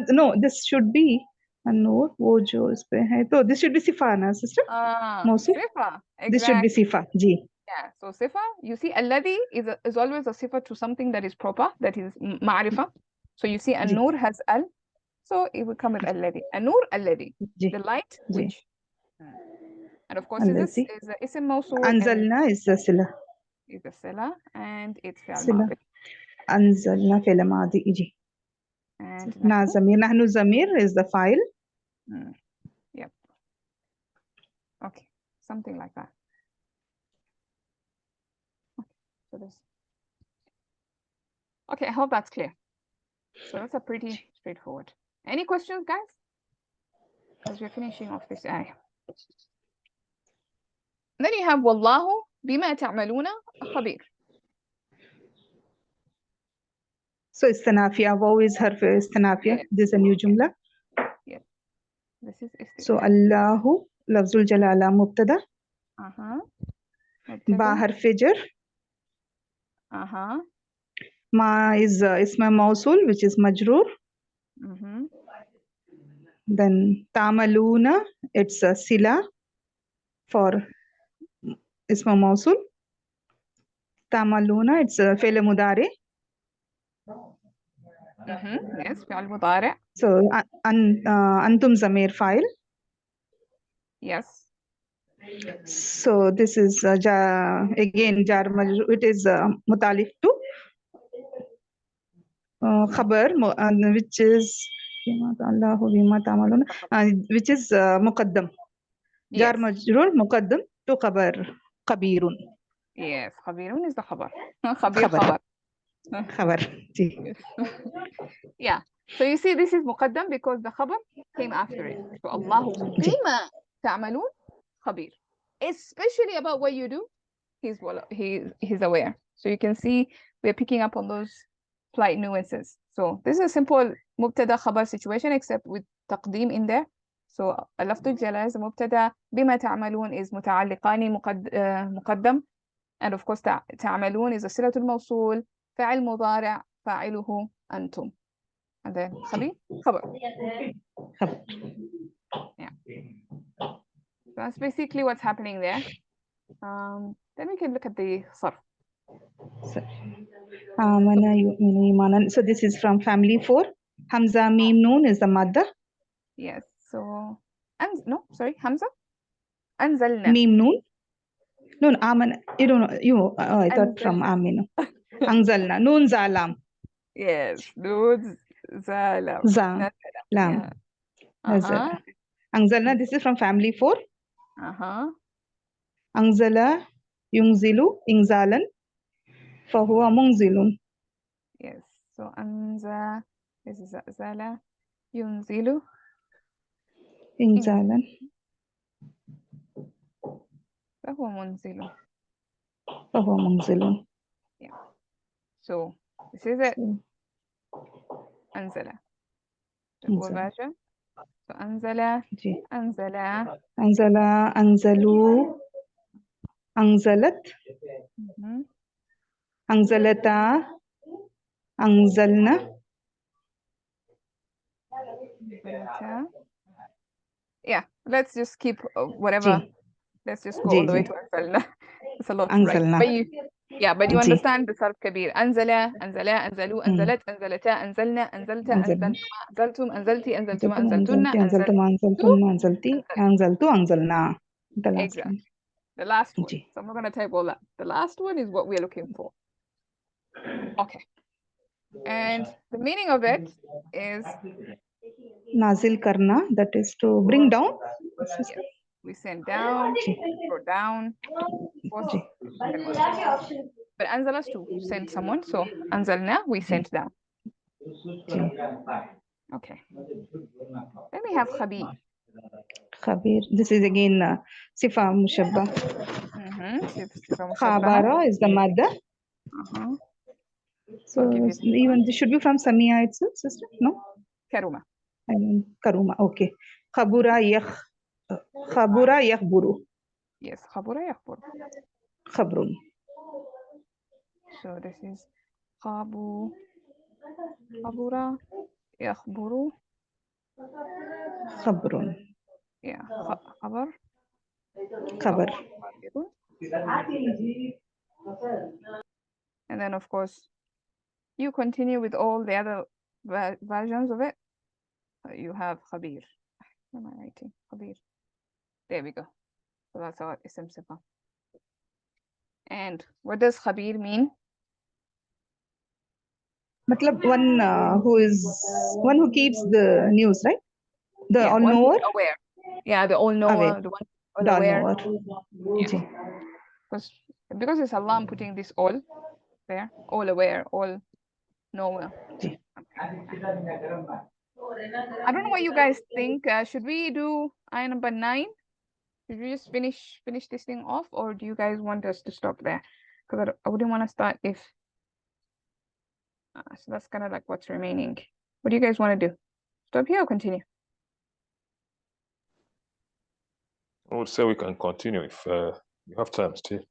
No, this should be an-nur. Wo jo is pe hai. So this should be sifa, na sister? Sifa. Exactly. This should be sifa. Ji. Yeah. So sifa. You see, alladhi is always a sifa to something that is proper, that is ma'rifa. So you see, an-nur has al. So it will come with alladhi. An-nur, alladhi. The light, which. And of course, this is ism mawsul. Anzalna is the sila. Is the sila, and it's fi'al madi. Anzalna fi'al madi iji. And na zamir, nahnu zamir is the file. Yep. Okay, something like that. Okay, so this. Okay, I hope that's clear. So that's a pretty straightforward. Any questions, guys? Because we're finishing off this ayah. Then you have wallahu bima ta'maluna khabir. So istanafiya, waw is harf istanafiya. This is a new jumla. Yes. This is istinaf. So Allahu lafzul jalala mubtada. Ba harf jar. Ma is isma mawsul, which is majroor. Then ta'maluna, it's a sila for isma mawsul. Ta'maluna, it's a fi'l mudari. Yes, fi'al mudari. So antum zamir file. Yes. So this is again jar majroor. It is mutalif to khabar, which is which is muqaddam. Jar majroor muqaddam to khabar. Khabirun. Yes, khabirun is the khabar. Khabir khabar. Khabar. Ji. Yeah. So you see, this is muqaddam because the khabar came after it. So Allahu bima ta'malun khabir. Especially about what you do, he's aware. So you can see we're picking up on those slight nuances. So this is a simple mubtada khabar situation, except with taqdeem in there. So lafdu jalaz mubtada, bima ta'malun is muta'alliqani muqaddam, and of course ta'malun is a silatul mawsul, fa'il mudari' fa'iluhu antum, and then khabir khabar. Yeah. So that's basically what's happening there. Then we can look at the sarf. So this is from family 4. Hamza Mim Noon is the mother. Yes. So no, sorry, Hamza. Anzalna. Mim Noon. No, Amana. You don't know. You. I thought from Amina. Anzalna. Noon Zalam. Yes. Noon Zalam. Za. Lam. Anzalna. This is from family 4. Anzala Yungzilu Ingzalan. Fahuwa Mungzilun. Yes. So Anza. This is Zala. Yunzilu. Ingzalan. Fahuwa Munzilun. Fahuwa Mungzilun. Yeah. So this is it. Anzala. The version. So Anzala. Anzala. Anzala. Anzalu. Anzalat. Anzalata. Anzalna. Yeah, let's just keep whatever. Let's just go all the way to Anzalna. It's a lot to write. But you understand the Sarf Kabir. Anzala, Anzala, Anzalu, Anzalat, Anzalata, Anzalna, Anzalta, Anzaltuma, Anzaltum, Anzalti, Anzaltuma, Anzaltunna, Anzalti, Anzaltu, Anzalna. The last one. The last one. So I'm not going to type all that. The last one is what we're looking for. Okay. And the meaning of it is Nazil karna, that is to bring down. Yes. We send down, throw down. But anzala is to send someone, so anzalna, we sent down. Okay. Then we have khabir. Khabir. This is again sifa mushabba. Sifa mushabba. Khabara is the mother. So even this should be from Samia itself, sister? No? Karuma. I mean Karuma. Okay. Khabura yakhburu. Yes, khabura yakhburu. Khabrun. So this is khabura yakhburu. Khabrun. Yeah, khabar. Khabar. And then of course you continue with all the other versions of it. You have khabir. What am I writing? Khabir. There we go. So that's our ism sifa. And what does khabir mean? Matlab one who keeps the news, right? The all knower. Aware. Yeah, the all knower, the one all aware. Yeah. Because it's Allah, I'm putting this all there. All aware, all knower. I don't know what you guys think. Should we do ayah number 9? Should we just finish this thing off, or do you guys want us to stop there? Because I wouldn't want to start if. So that's kind of like what's remaining. What do you guys want to do? Stop here or continue? I would say we can continue if you have time still.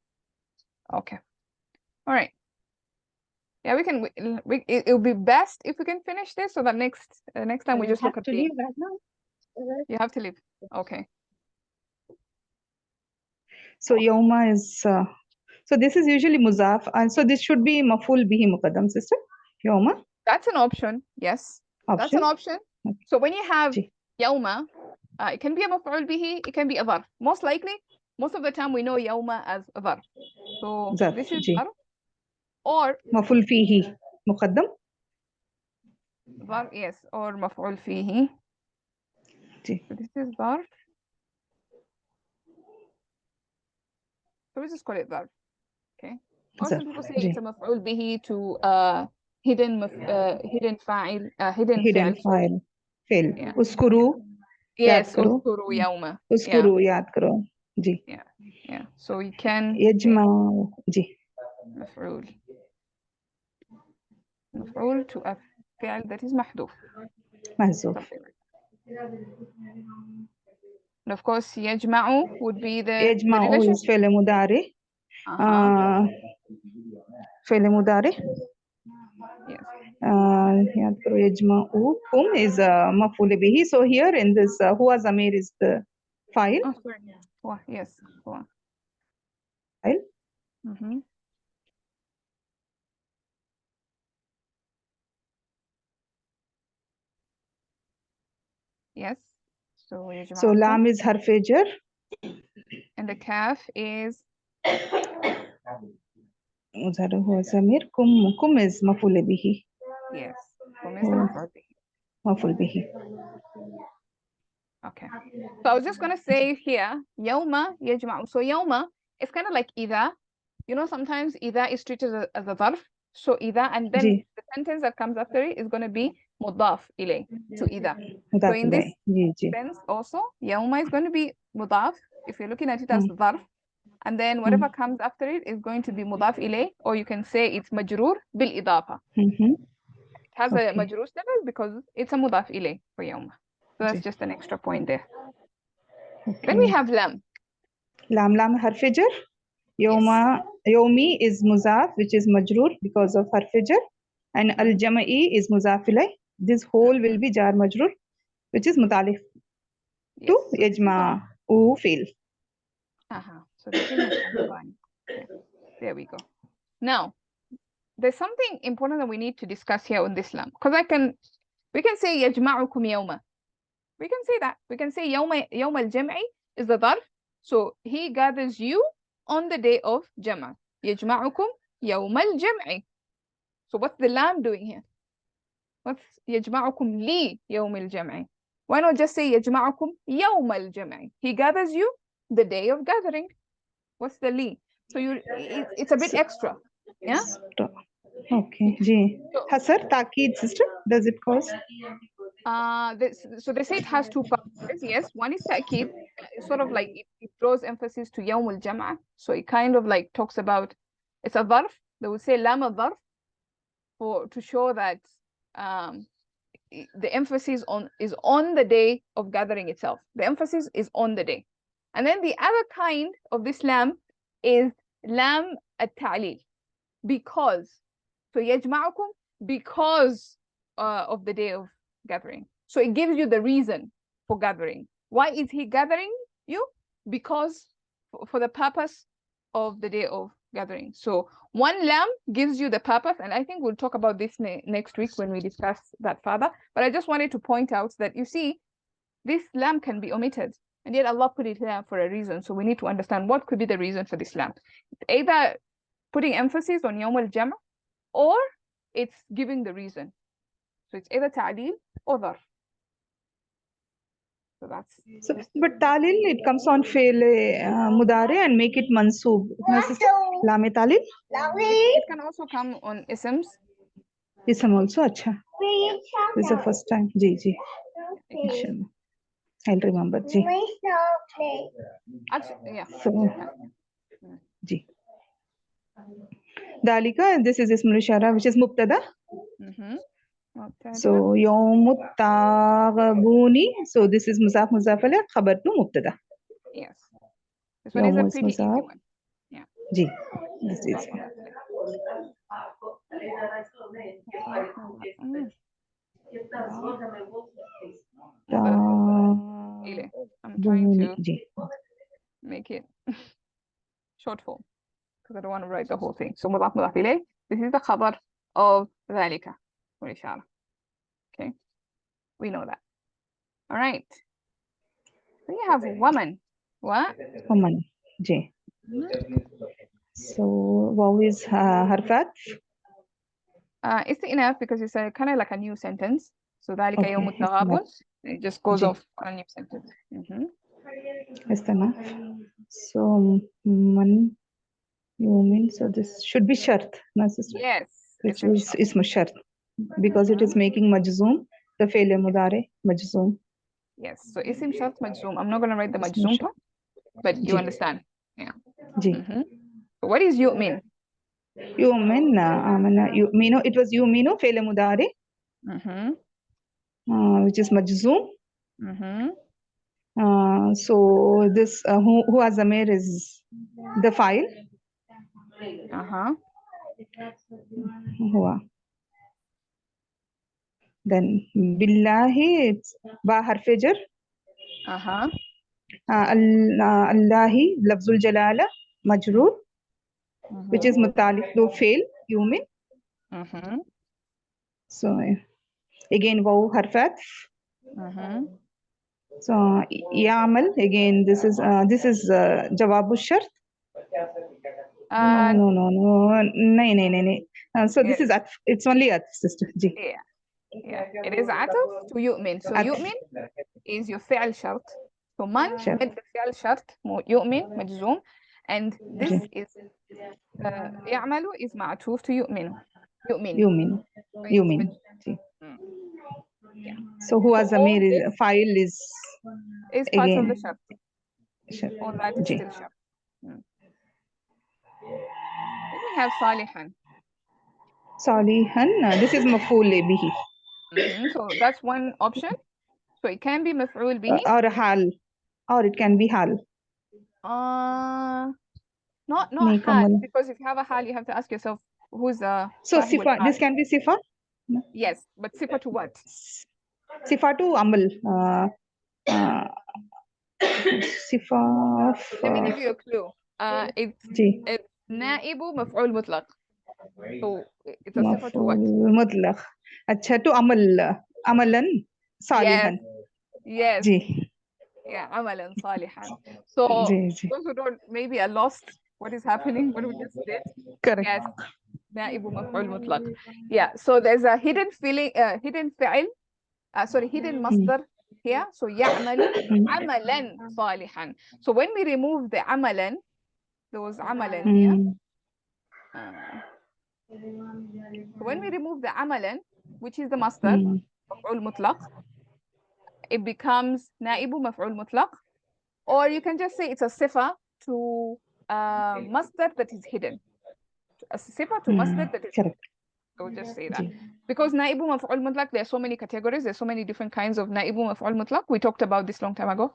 Okay. All right. Yeah, we can. It will be best if we can finish this, so that next time we just look at the. Leave right now. You have to leave. Okay. So yawma is. So this is usually muzaf, and so this should be maful bihi muqaddam, sister. Yawma. That's an option. Yes. That's an option. Okay. So when you have yawma, it can be a maf'ul bihi. It can be a dharf. Most likely, most of the time we know yawma as a dharf. So this is dharf. Or maf'ul fihi muqaddam. Dharf, yes, or maf'ul fihi. So this is dharf. So we just call it dharf. Okay. Or some people say it's a maf'ul bihi to hidden fa'il, hidden fa'il. Fail. Yeah. Uskuru. Yes, uskuru yawma. Uskuru yaad karo. Ji. Yeah. So we can Yajma'u. Ji. مفعول to a fi'l that is محذوف. Mahzuf. And of course يجمع would be the Yajma'u is fi'l mudari. Fi'l mudari. Yes. याद करो यजमाउ kum is maf'ul bihi. So here in this huwa zamir is the file. Oh, sorry. Huwa, yes. Huwa. File. Yes. So يجمعكم. So lam is harf jar. And the kaf is huwa zamir. Kum is maf'ul bihi. Yes. Kum is the maf'ul bihi. Maf'ul bihi. Okay. So I was just gonna say here, yawma yajma'u. So yawma is kind of like idha. You know, sometimes idha is treated as a zarf. So idha, and then the sentence that comes after it is gonna be mudaf ilay to idha. So in this sense also, yawma is going to be mudaf if you're looking at it as zarf. And then whatever comes after it is going to be mudaf ilay, or you can say it's majroor bil idafa. It has a majroor status because it's a mudaf ilay for yawma. So that's just an extra point there. Then we have lam. Lam harf jar. Yawmi is muzaf, which is majroor because of harf jar, and al jama'i is muzaf ilay. This whole will be jar majroor, which is mutaliq to yajma'u fi'l. So this is there we go. Now, there's something important that we need to discuss here on this lam, because we can say yajma'ukum yawma. We can say that. We can say yawma al-jam'i is the dharf. So he gathers you on the day of jama'. Yajma'ukum yawma al-jam'i. So what's the lam doing here? What's yajma'ukum li yawm al-jam'i? Why not just say yajma'ukum yawm al-jam'i? He gathers you the day of gathering. What's the li? So it's a bit extra. Yeah? Okay. Ji. Hasar, Taqeed, sister, does it cause? So they say it has two parts. Yes, one is ta'keed. It's sort of like it draws emphasis to yawm al-jam'a. So it kind of like talks about, it's a dharf. They would say lam al-dharf to show that the emphasis is on the day of gathering itself. The emphasis is on the day. And then the other kind of this lam is lam at-ta'lil. Because. So yajma'ukum, because of the day of gathering. So it gives you the reason for gathering. Why is he gathering you? Because for the purpose of the day of gathering. So one lam gives you the purpose, and I think we'll talk about this next week when we discuss that further. But I just wanted to point out that, you see, this lam can be omitted, and yet Allah put it there for a reason. So we need to understand what could be the reason for this lam. It's either putting emphasis on yawm al-jam', or it's giving the reason. So it's either ta'lil or dharf. So that's. So, but ta'lil, it comes on fail mudari and make it mansoob. Lam ta'lil? It can also come on isms. Ism also, acha. This is the first time. Ji. I'll remember. Ji. Yeah. So, ji. Dalika, this is Ismul Ishara, which is Mubtada. So, Yawmut Taghabuni. So, this is Muzaf Muzafala, Khabar to Mubtada. Yes. This one is a pretty easy one. Yeah. Ji. This is one. I'm trying to make it short form, because I don't want to write the whole thing. So mudaf mudaf ilayh. This is the khabar of dhalika. Okay, we know that. All right. So you have woman. What? Woman. J. So wow is harfat. It's enough because it's kind of like a new sentence. So dhalika yawm Attaghabun. It just goes off on a new sentence. It's enough. So man. Yumin. So this should be shart, no, sister? Yes. Which is ism shart, because it is making majzoom, the fi'l mudari majzoom. Yes. So isim shart majzoom. I'm not going to write the Ism majzoom shart. part, but you Ji. understand. Yeah. Ji. So what is yu'min? Yumin, yuminu, it was yuminu, fi'l mudari, which is majzoom. So this who has zamir is the file. Huwa. Then billahi, it's ba harf jar. Allahi lafzul jalala majroor, which is mutaliq to fail yumin. So again waw harfat. So ya'mal, again this is jawabu shart. No. So this is it's only atf, sister. Ji. Yeah. It is atf to yu'min. So yu'min is your fi'al shart. So man mad fi'al shart yu'min majzoom, and this is ya'malu is ma'tuf to yu'minu. Yumin. Yeah. So who has zamir is file is part again of the shart. All that is still shart. Then we have salihan. Salihan, this is maf'ul bihi. So that's one option. So it can be maf'ul bihi. Or hal. Or it can be hal. Not hal, because if you have a hal, you have to ask yourself who's the. So sifa, this can be sifa? No? Yes, but sifa to what? Sifa to amal. Sifa of, let me give you a clue. It's na'ibu maf'ul mutlaq. So it's a sifa to what? Mutlaq. Acha to amalan salihan. Yes. Ji. Yeah, amalan salihan. So those who don't maybe are lost what is happening, what we just did. Correct. Yes. Na'ibu maf'ul mutlaq. Yeah, so there's a hidden fi'il, hidden masdar here. So ya'malu amalan salihan. So when we remove the amalan, there was amalan here. So when we remove the amalan, which is the masdar, maf'ul mutlaq, it becomes na'ibu maf'ul mutlaq. Or you can just say it's a sifa to masdar that is hidden. A sifa to masdar that is hidden. So just say that. Because na'ibu maf'ul mutlaq, there are so many categories, there's so many different kinds of na'ibu maf'ul mutlaq. We talked about this long time ago.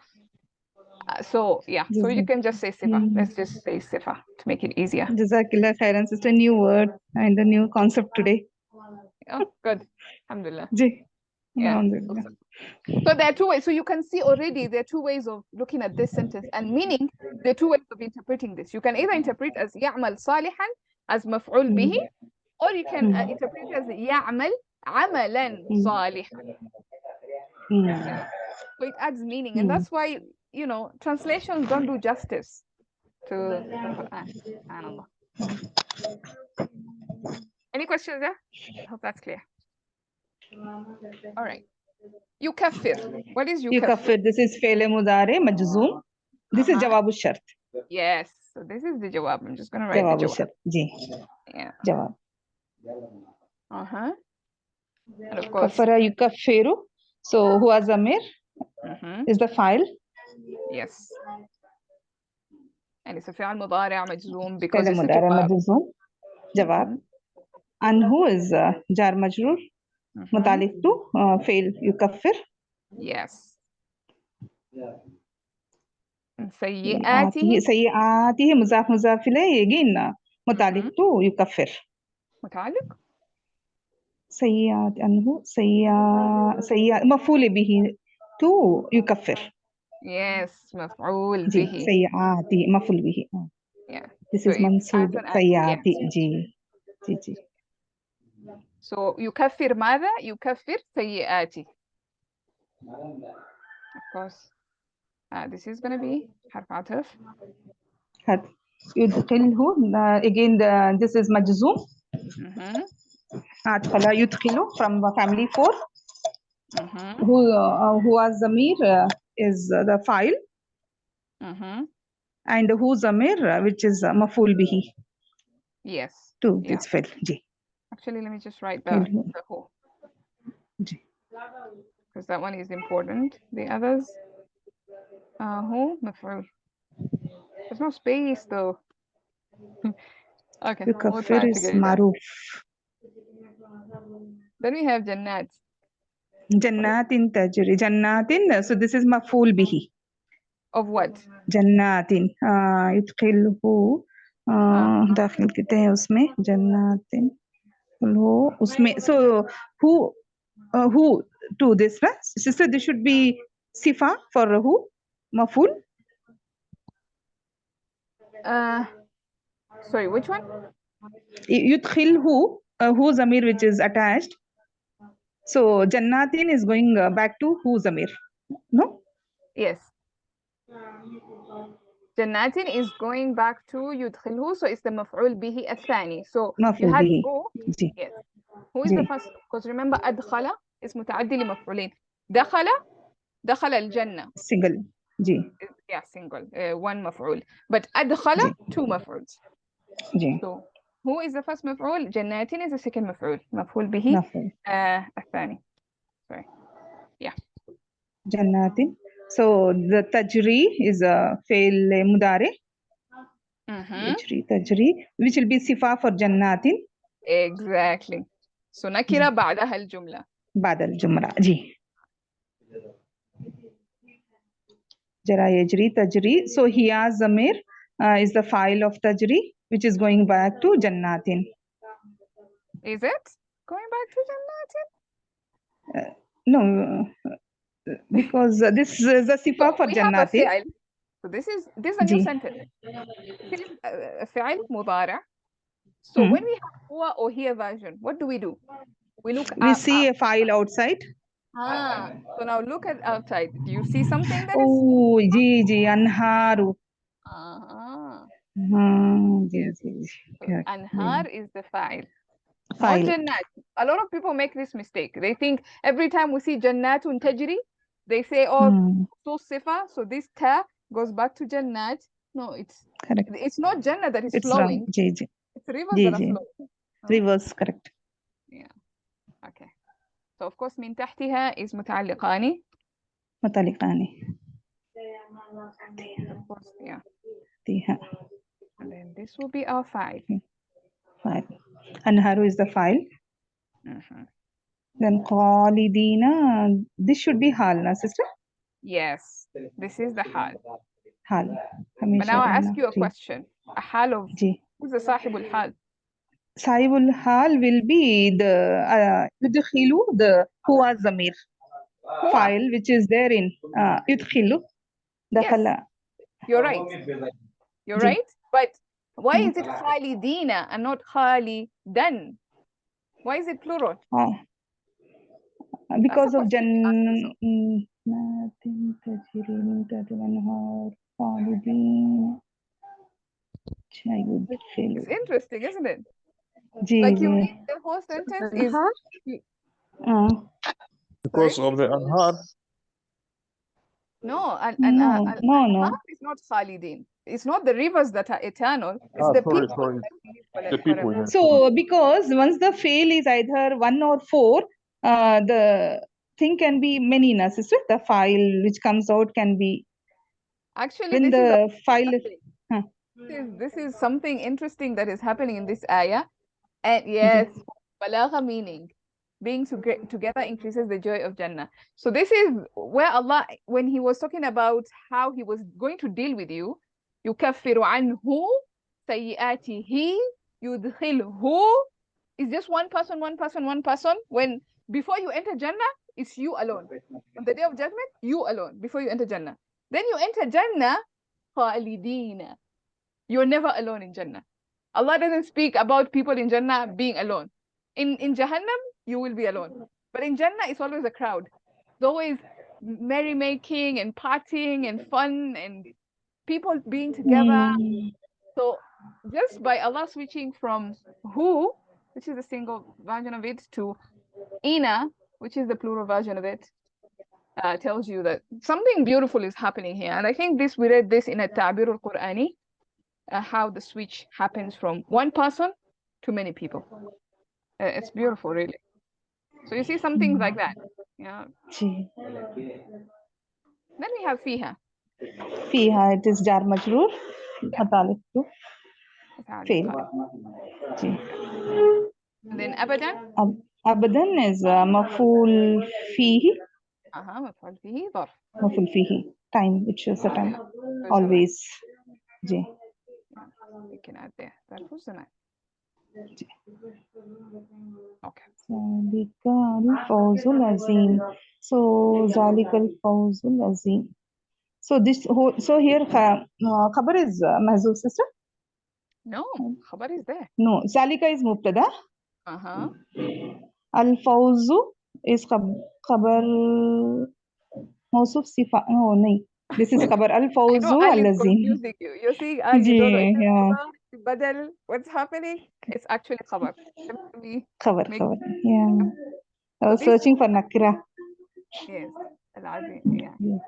So yeah, so you can just say sifa. Let's just say sifa to make it easier. Jazakallah khairan, sister. New word and a new concept today. Oh, good. Alhamdulillah. Yeah. Alhamdulillah. So there are two ways. So you can see already there are two ways of looking at this sentence, and meaning there are two ways of interpreting this. You can either interpret as ya'mal salihan as maf'ul bihi, or you can interpret as ya'mal amalan salihan. So it adds meaning, and that's why, you know, translations don't do justice to the Quran. SubhanAllah. Any questions there? I hope that's clear. All right. Yukaffir. What is yukaffir? Yukaffir, this is fi'l mudari majzoom. This is jawabu shart. Yes. So this is the jawab. I'm just going to write the jawab. Shart. Ji. Yeah. Jawab. And of course. Kafara yukaffiru. So huwa zamir is the file. Yes. And it's a fi'al mudari' majzoom because it's a jawab. Jawab. Anhu is jar majroor. Mutaliq to fail yukaffir. Yes. Sayyi'atihi. Sayyi'atihi muzaf ilayhi again mutaliq to yukaffir. Mutaliq? Sayyi'at anhu sayyi'at maf'ul bihi to yukaffir. Yes, maf'ul bihi. Sayyi'ati maf'ul bihi. Yeah. This is mansoob sayyi'ati. Ji. So yukaffir ماذا? yukaffir sayyi'ati. Of course. This is going to be harf ataf. Yudkhilhu. Again, this is majzoom. Adkhala yudkhilu from family 4. Who was zamir is the file. And who zamir, which is maf'ul bihi. Yes. To Yeah. this file. Ji. Actually, let me just write the who. Ji. Because that one is important. The others, who? مفعول. There's no space though. Okay, we'll try Yukaffir to is get it done. maruf. Then we have Jannat. Jannatin tajri. Jannatin. So this is maf'ul bihi. Of what? जन्नातिन युदखिलहु दाखिल करते हैं उसमें जन्नातिन लो उसमें so who to this ना sister this should be sifa for who maful Sorry, which one? yudkhilhu who zamir which is attached so jannatin is going back to who zamir no Yes. Jannatin is going back to yudkhilhu, so it's the maf'ul bihi الثاني. So you had who? Yes. Who is the first? Because remember adkhala is متعدي لمفعولين. دخل الجنة. Single. Ji. Yeah, single. One maf'ul. But adkhala, two maf'uls. So who is the first maf'ul? Jannatin is the second maf'ul. مفعول به الثاني. Sorry. Yeah. Jannatin. So the tajri is a fail mudare. Tajri, which will be sifa for jannatin. Exactly. So nakira بعدها الجملة. بعد الجملة. Ji. Jara yajri tajri. So here zamir is the file of tajri, which is going back to jannatin. Is it going back to jannatin? No. Because this is a sifa for jannatin. So this is a new sentence. This is a fi'al mudara. So when we have huwa or here version, what do? We look up. We see a file outside. So now look at outside. Do you see something that is? Oh, ji, anharu. Yes. Anhar is the file. Not jannat. A lot of people make this mistake. They think every time we see jannatun tajri, they say, oh, so sifa, so this ta goes back to jannat. No, it's correct. It's not jannah that is flowing. It's rivers that are flowing. Rivers, correct. Yeah. Okay. So of course min tahtiha is muta'alliqani. Muta'alliqani. Of course, yeah. And then this will be our file. Anharu is the file. Then Khalidina, this should be hal, na sister? Yes, this is the hal. Hal. But now I ask you a question. A hal of who's the sahibul hal? Sahibul hal will be the yudkhilu, the huwa zamir file which is there in yudkhilu. Yes, you're right. You're right. But why is it khalidina and not khalidan? Why is it plural? Because of it's interesting, isn't it? Like you read the whole sentence is because of the anhar. No, no. It's not khalidin. It's not the rivers that are eternal. It's the people. The people. So because once the fail is either 1 or 4, the thing can be many, na sister. The file which comes out can be. Actually, when the file. This is something interesting that is happening in this ayah. And yes, balagha meaning. Being together increases the joy of Jannah. So this is where Allah, when he was talking about how he was going to deal with you, يُكَفِّرُ عَنْهُ سَيِّئَاتِهِ يُدْخِلْهُ is just one person. When before you enter Jannah, it's you alone. On the day of judgment, you alone before you enter Jannah. Then you enter Jannah, خَالِدِينَ. You're never alone in Jannah. Allah doesn't speak about people in Jannah being alone. In Jahannam, you will be alone. But in Jannah, it's always a crowd. It's always merrymaking and partying and fun and people being together. So just by Allah switching from who, which is the single version of it, to ina, which is the plural version of it, tells you that something beautiful is happening here. And I think we read this in At-Ta'bir al-Qur'ani. how the switch happens from one person to many people. It's beautiful, really. So you see some things like that. Yeah. Ji. Then we have fiha. فيها it is jar majroor متعلق to fail. Ji. And then abadan. abadan is مفعول فيه. مفعول فيه ظرف. مفعول فيه time, which is the time. Always. Ji. We can add there. ظرف الزمان. Okay. ذلك الفوز العظيم. So ذلك الفوز العظيم. So this so here khabar is mahzoof, sister? No, khabar is there. No, ذلك is mubtada. الفوز is khabar موصوف صفة. No, नहीं. This is khabar الفوز العظيم. You see, you don't know. Badal, what's happening? It's actually khabar. Khabar. Yeah. I was searching for nakira. Yes.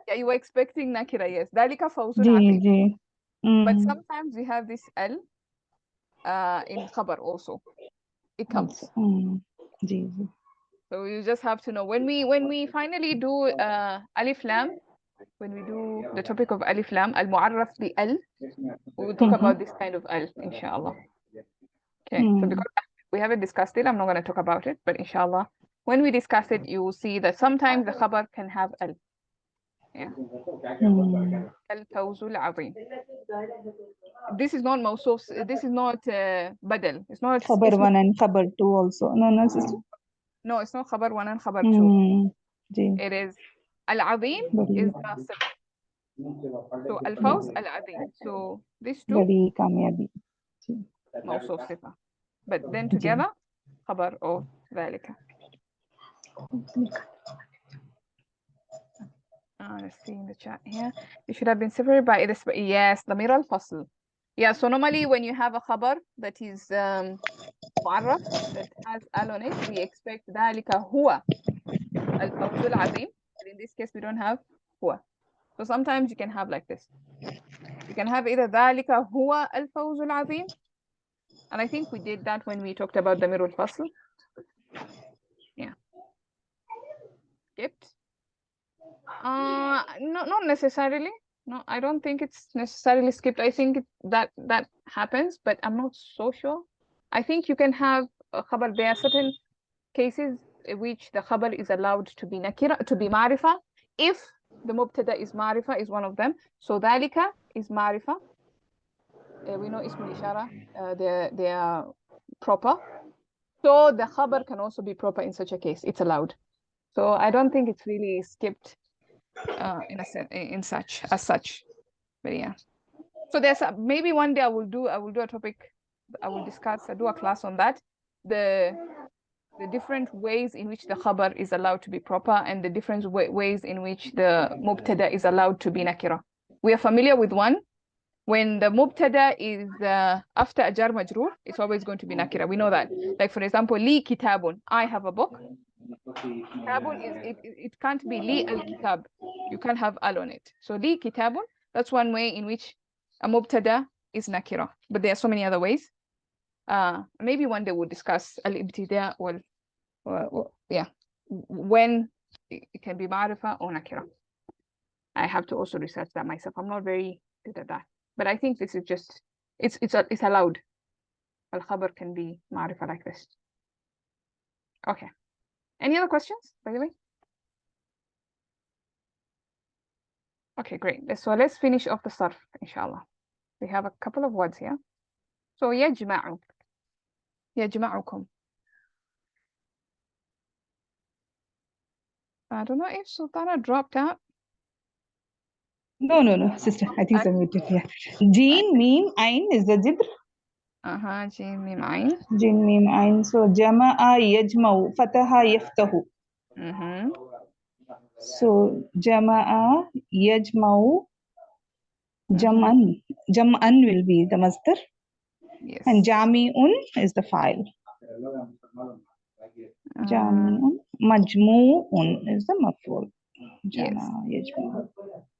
Yeah, you were expecting nakira, yes. Dalika fawzul azim. But sometimes we have this al in khabar also. It comes. So you just have to know when we finally do alif lam, when we do the topic of alif lam, al mu'arraf bi al, we will talk about this kind of al, inshallah. Okay, so because we haven't discussed it, I'm not going to talk about it, but inshallah, when we discuss it, you will see that sometimes the khabar can have al. Yeah. Al-fawzul azim. This is not mawsuf, this is not badal. It's not khabar 1 and khabar 2 also. No, sister? No, it's not khabar 1 and khabar 2. It is al-azim is nasib. So al-fawz al-azim. So these two mawsuf sifa. But then together khabar of ذلك. Let's see in the chat here. It should have been separated by this. Yes, ضمير الفصل. Yeah, so normally when you have a khabar that is mu'arraf, that has al on it, we expect ذلك هو الفوز العظيم. But in this case, we don't have هو. So sometimes you can have like this. You can have either ذلك هو الفوز العظيم. And I think we did that when we talked about ضمير الفصل. Yeah. Skipped. No, not necessarily. No, I don't think it's necessarily skipped. I think that happens, but I'm not so sure. I think you can have a khabar. There are certain cases in which the khabar is allowed to be nakira, to be ma'rifa, if the mubtada is ma'rifa, is one of them. So dhalika is ma'rifa. We know ismul ishara, they are proper. So the khabar can also be proper in such a case. It's allowed. So I don't think it's really skipped as such. But yeah. So there's maybe one day I will do a topic. I will do a class on that. The different ways in which the khabar is allowed to be proper and the different ways in which the mubtada is allowed to be nakira. We are familiar with one. When the mubtada is after a jar majroor, it's always going to be nakira. We know that. Like for example, li kitabun, I have a book. Kitabun it can't be li al-kitab. You can't have al on it. So li kitabun, that's one way in which a mubtada is nakira. But there are so many other ways. Maybe one day we'll discuss al-ibtida when it can be ma'rifa or nakira. I have to also research that myself. I'm not very good at that. But I think this is just it's allowed. Al-khabar can be ma'rifa like this. Okay. Any other questions, by the way? Okay, great. So let's finish off the sarf, inshallah. We have a couple of words here. So يجمع. يجمعكم. I don't know if Sultana dropped out. No, sister. I think so. Yeah. Jeen, Mim, Ain is the jibr. Jeen, Mim, Ain. Jeen, Mim, Ain. So Jama'a yajma'u, Fataha yaftahu. So Jama'a yajma'u, Jam'an. Jam'an will be the masdar. Yes. And Jami'un is the file. Jami'un. Majmu'un is the maf'ul. Jama'a yajma'u.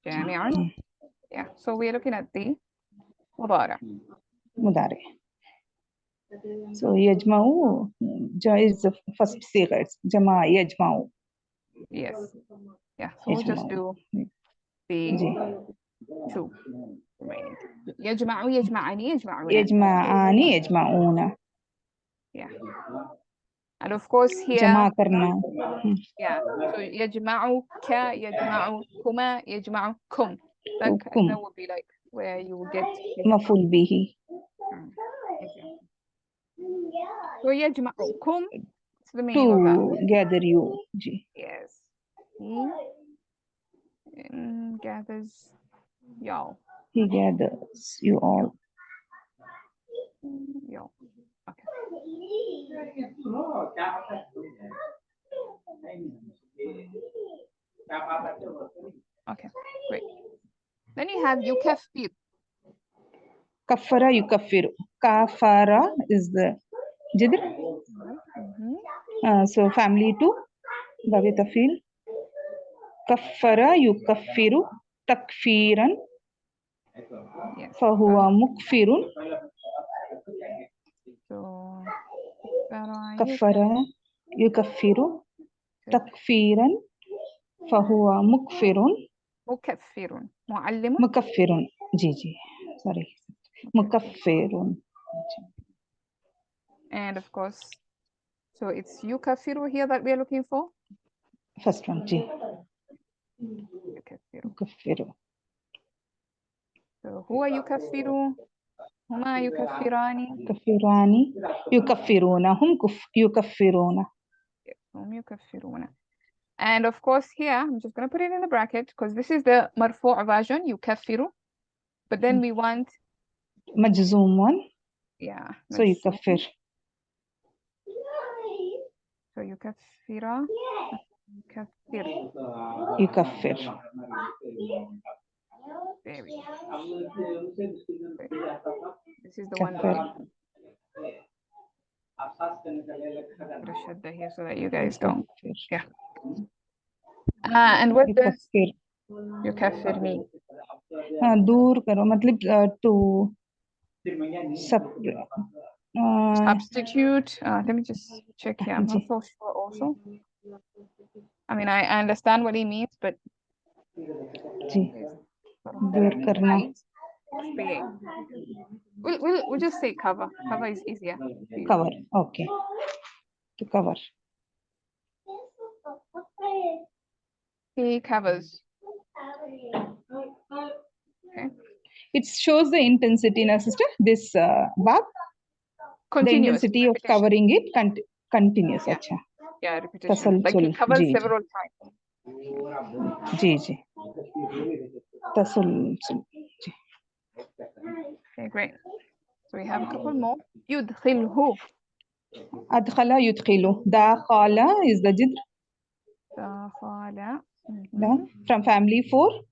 Jami'un. Yeah. So we're looking at the mudara. Mudare. So yajma'u is the first sigha. Jama yajma'u. Yes. Yeah. So we'll just do the two remaining. يجمع يجمعني يجمعون. يجمعان يجمعون. Yeah. And of course here. جمع करना. Yeah. So يجمعك يجمعكما يجمعكم. That would be like where you will get مفعول به. So يجمعكم. It's the meaning of that. To gather you. Yes. He gathers y'all. He gathers you all. Y'all. Okay. Okay, great. Then you have yukaffir. Kaffara yukaffiru. Kafara is the jidr. So family two. Babi tafil. Kaffara yukaffiru takfiran. Fahuwa mukfirun. So kaffara yukaffiru takfiran. Fahuwa mukfirun. Mukaffirun. Muallimun. Mukaffirun. Ji. Sorry. Mukaffirun. And of course, so it's yukaffiru here that we are looking for. First one, ji. Yukaffiru. So huwa yukaffiru. Huma yukaffirani. Yukaffirani. Yukaffiruna. Hum yukaffiruna. Hum yukaffiruna. And of course here, I'm just going to put it in the bracket because this is the marfu' version, yukaffiru. But then we want majzoom one. Yeah. So yukaffir. So yukaffira. Yukaffir. Yukaffir. There we go. This is the one that put a shadda here so that you guys don't. Yeah. And what does yukaffir mean? Dur karo, matlab to substitute. Let me just check here. I'm not so sure also. I mean, I understand what he means, but dur karna. We'll just say cover. Cover is easier. Cover. Okay. To cover. He covers. Okay. It shows the intensity, na sister. This bab. Continuous. The intensity of covering it continuous. Yeah. Acha. Yeah, repetition. Like he covers several times. Ji. Tasalsul. Okay, great. So we have a couple more. Yudkhilhu. Adkhala yudkhilu. Dakhala is the jidr. Dakhala. From family 4.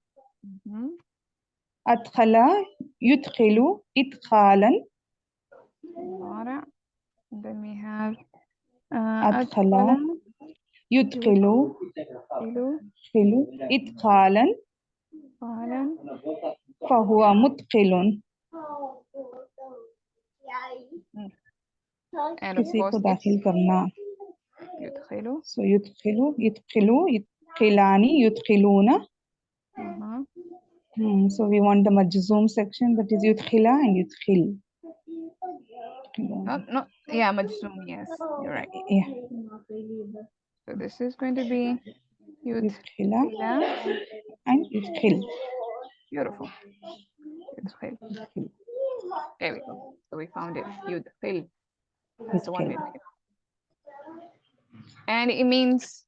Adkhala yudkhilu idkhalan. And then we have adkhala yudkhilu idkhalan. Fahuwa mudkhilun. And of course, dakhil karna. Yudkhilu. So yudkhilu, yudkhilani, yudkhiluna. So we want the majzoom section, that is yudkhila and yudkhil. Not yeah, majzoom, yes. You're right. Yeah. So this is going to be yudkhila and yudkhil. Beautiful. Yudkhil. There we go. So we found it. Yudkhil. That's the one we're looking for. And it means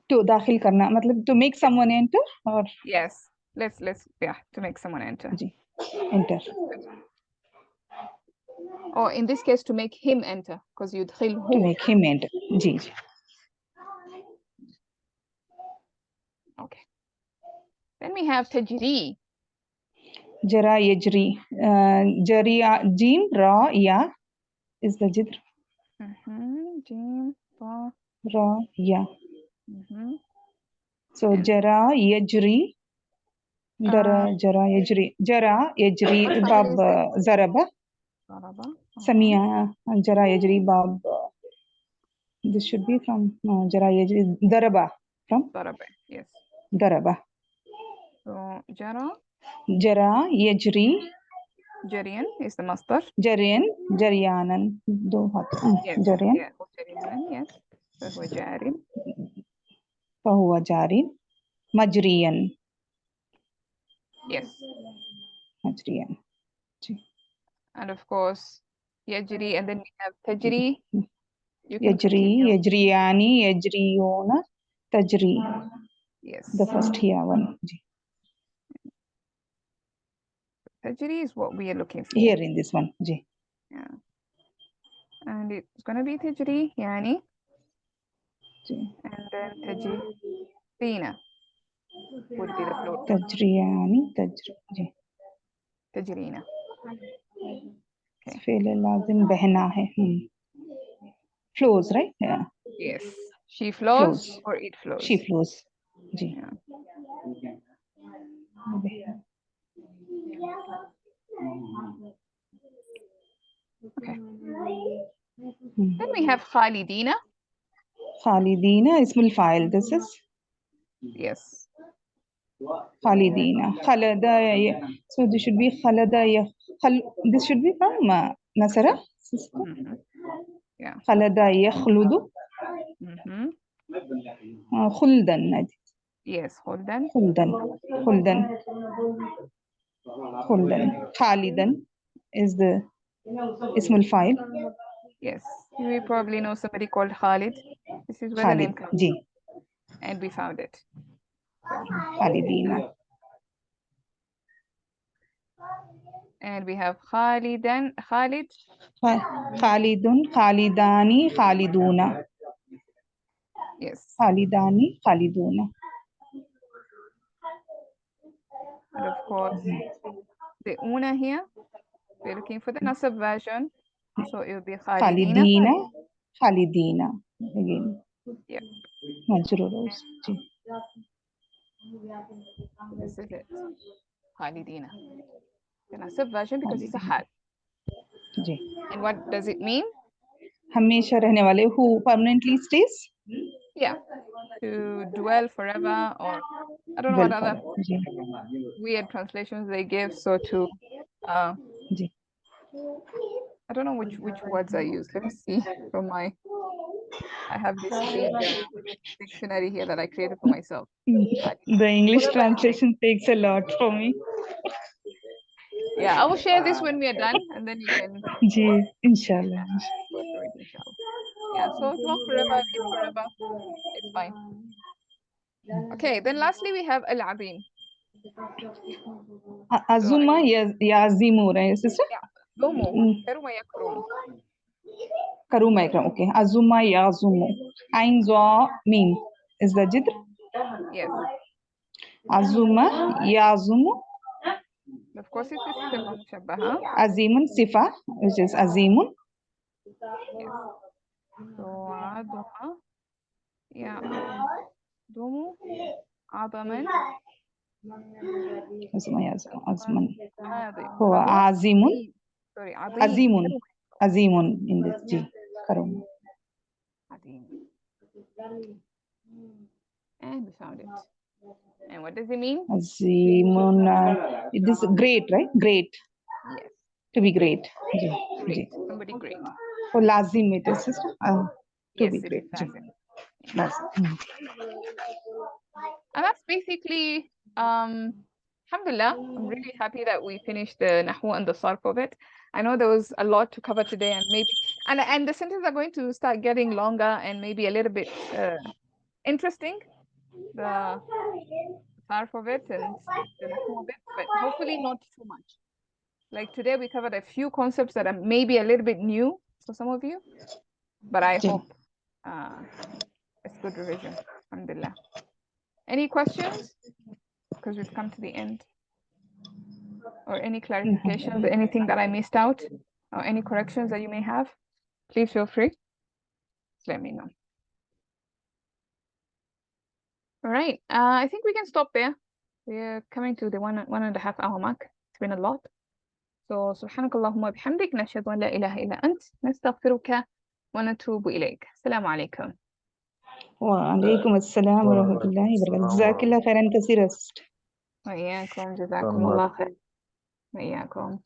to dakhil karna, matlab to make someone enter, or yes. Let's to make someone enter. Enter. Or in this case, to make him enter, because yudkhilhu. To make him enter. Ji. Okay. Then we have tajri. Jara yajri. Jari jim ra ya is the jidr. Jim ra ya. So jara yajri Jara yajri bab zaraba. Samia jara yajri bab. This should be from jara yajri daraba. From daraba, yes. Daraba. So Jara yajri. Jariyan is the masdar. Jariyanan. Yes. Jariyan. Yeah. Jariyan, yes. فهو جار. فهو جار. Majriyan. Yes. Majriyan. And of course, yajri, and then we have tajri. You can Yajri, continue. yajriyani, yajriyona, tajri. Yes. The first here one. Tajri is what we are looking for. Here in this one. Ji. Yeah. And it's going to be tajri, yani. And then tajrina would be the plural. Tajriyani, tajri. Tajrina. Okay. Fe'l lazim behna hai. Flows, right? Yeah. Yes. She flows or it flows. She flows. Ji. Yeah. Okay. Then we have Khalidina. Khalidina ismul fa'il. This is? Yes. Khalidina. Khalada. So this should be Khalada. This should be from Nasara. Yeah. Khalada yakhludu. Khuldan. Yes, Khuldan. Khalidan is the ismul fa'il. Yes. We probably know somebody called Khalid. This is where the name comes from. And we found it. Khalidina. And we have Khalidan, Khalid. Khalidun, Khalidani, Khaliduna. Yes. Khalidani, Khaliduna. And of course, the una here, we're looking for the nasab version. So it will be Khalidina. Khalidina. Again. Yep. Majrurus. This is it. Khalidina. The nasab version because it's a hal. And what does it mean? Hamesha rehne wale, who permanently stays? Yeah. To dwell forever, or I don't know what other weird translations they give. So to I don't know which words I use. Let me see from my I have this big dictionary here that I created for myself. The English translation takes a lot for me. Yeah, I will share this when we are done, and then you can. Inshallah. Go through it, inshallah. Yeah, so dwell forever, live forever. It's fine. Okay, then lastly we have al-azim. Azuma yazimu, right, sister? Yeah, Domo. Karuma yakrumu. Karuma yakram, okay. Azuma yazumu. Ain za mim. Is the jidr? Yes. Azuma yazumu. Of course, it is sifa mushabbaha. Azimun sifa, which is azimun. Yes. So aduma. Yeah. Domu. Adaman. Azuma yazumu. Azman. هو azimun. Sorry, Azimun in this G. Karuma. And we found it. And what does it mean? Azimun. This is great, right? Great. Yes. To be great. Great. Somebody great. For lazim it is. To yes, be great. Lazim. And that's basically, alhamdulillah, I'm really happy that we finished the Nahw and the Sarf of it. I know there was a lot to cover today, and maybe, and the sentences are going to start getting longer and maybe a little bit interesting, the Sarf of it and the Nahw of it, but hopefully not too much. Like today, we covered a few concepts that are maybe a little bit new for some of you, but I hope it's good revision. Alhamdulillah. Any questions? Because we've come to the end. Or any clarifications, or anything that I missed out, or any corrections that you may have, please feel free. Just let me know. All right. I think we can stop there. we're coming to the one and a half hour mark. It's been a lot. So سبحانك اللهم وبحمدك نشهد أن لا إله إلا أنت نستغفرك ونتوب إليك. السلام عليكم. وعليكم السلام ورحمة الله وبركاته. جزاك الله خيرا كثيرا. وإياكم جزاكم الله خير. وإياكم.